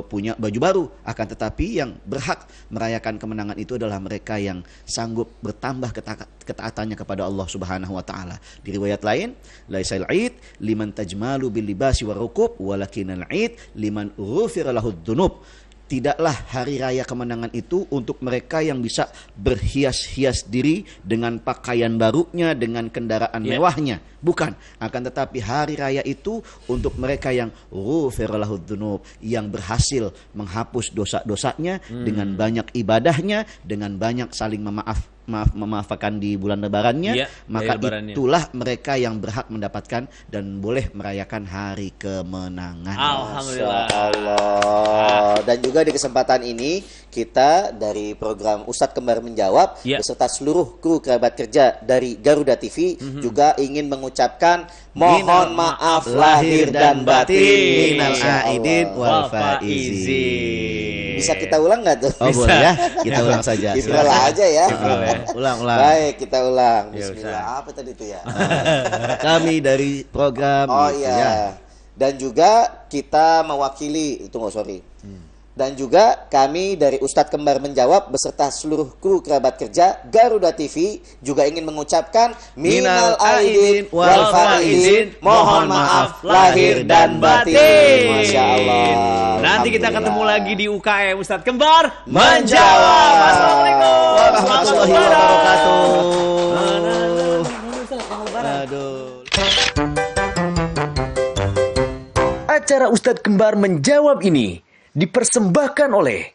punya baju baru, akan tetapi yang berhak merayakan kemenangan itu adalah mereka yang sanggup bertambah ketaatannya kepada Allah Subhanahu wa taala. Di riwayat lain, laisal id liman tajmalu bil libasi warukub walakinal id liman ghufira lahud dzunub. Tidaklah hari raya kemenangan itu untuk mereka yang bisa berhias-hias diri dengan pakaian barunya, dengan kendaraan mewahnya. Bukan. Akan tetapi hari raya itu untuk mereka yang ghufira lahud dzunub, yang berhasil menghapus dosa-dosanya dengan banyak ibadahnya, dengan banyak saling memaafkan di bulan lebarannya, maka itulah mereka yang berhak mendapatkan dan boleh merayakan hari kemenangan. Alhamdulillah. Masya Allah. Dan juga di kesempatan ini kita dari program Ustadz Kembar Menjawab beserta seluruh kru kerabat kerja dari Garuda TV juga ingin mengucapkan mohon maaf lahir dan batin. Minal aidin wal faizin. Bisa kita ulang nggak tuh? Oh boleh ya, kita ulang saja. Bismillah aja ya. Ulang. Baik, kita ulang. Bismillah. Apa tadi itu ya? Kami dari program. Oh gitu, iya. ya. Dan juga kita mewakili, Dan juga kami dari Ustadz Kembar Menjawab beserta seluruh kru kerabat kerja Garuda TV juga ingin mengucapkan minal aidin wal faizin, mohon maaf lahir dan batin. Masya Allah. Nanti kita ketemu lagi di UKM Ustadz Kembar Menjawab. Assalamualaikum Warahmatullahi wabarakatuh. Aduh. Acara Ustadz Kembar Menjawab ini dipersembahkan oleh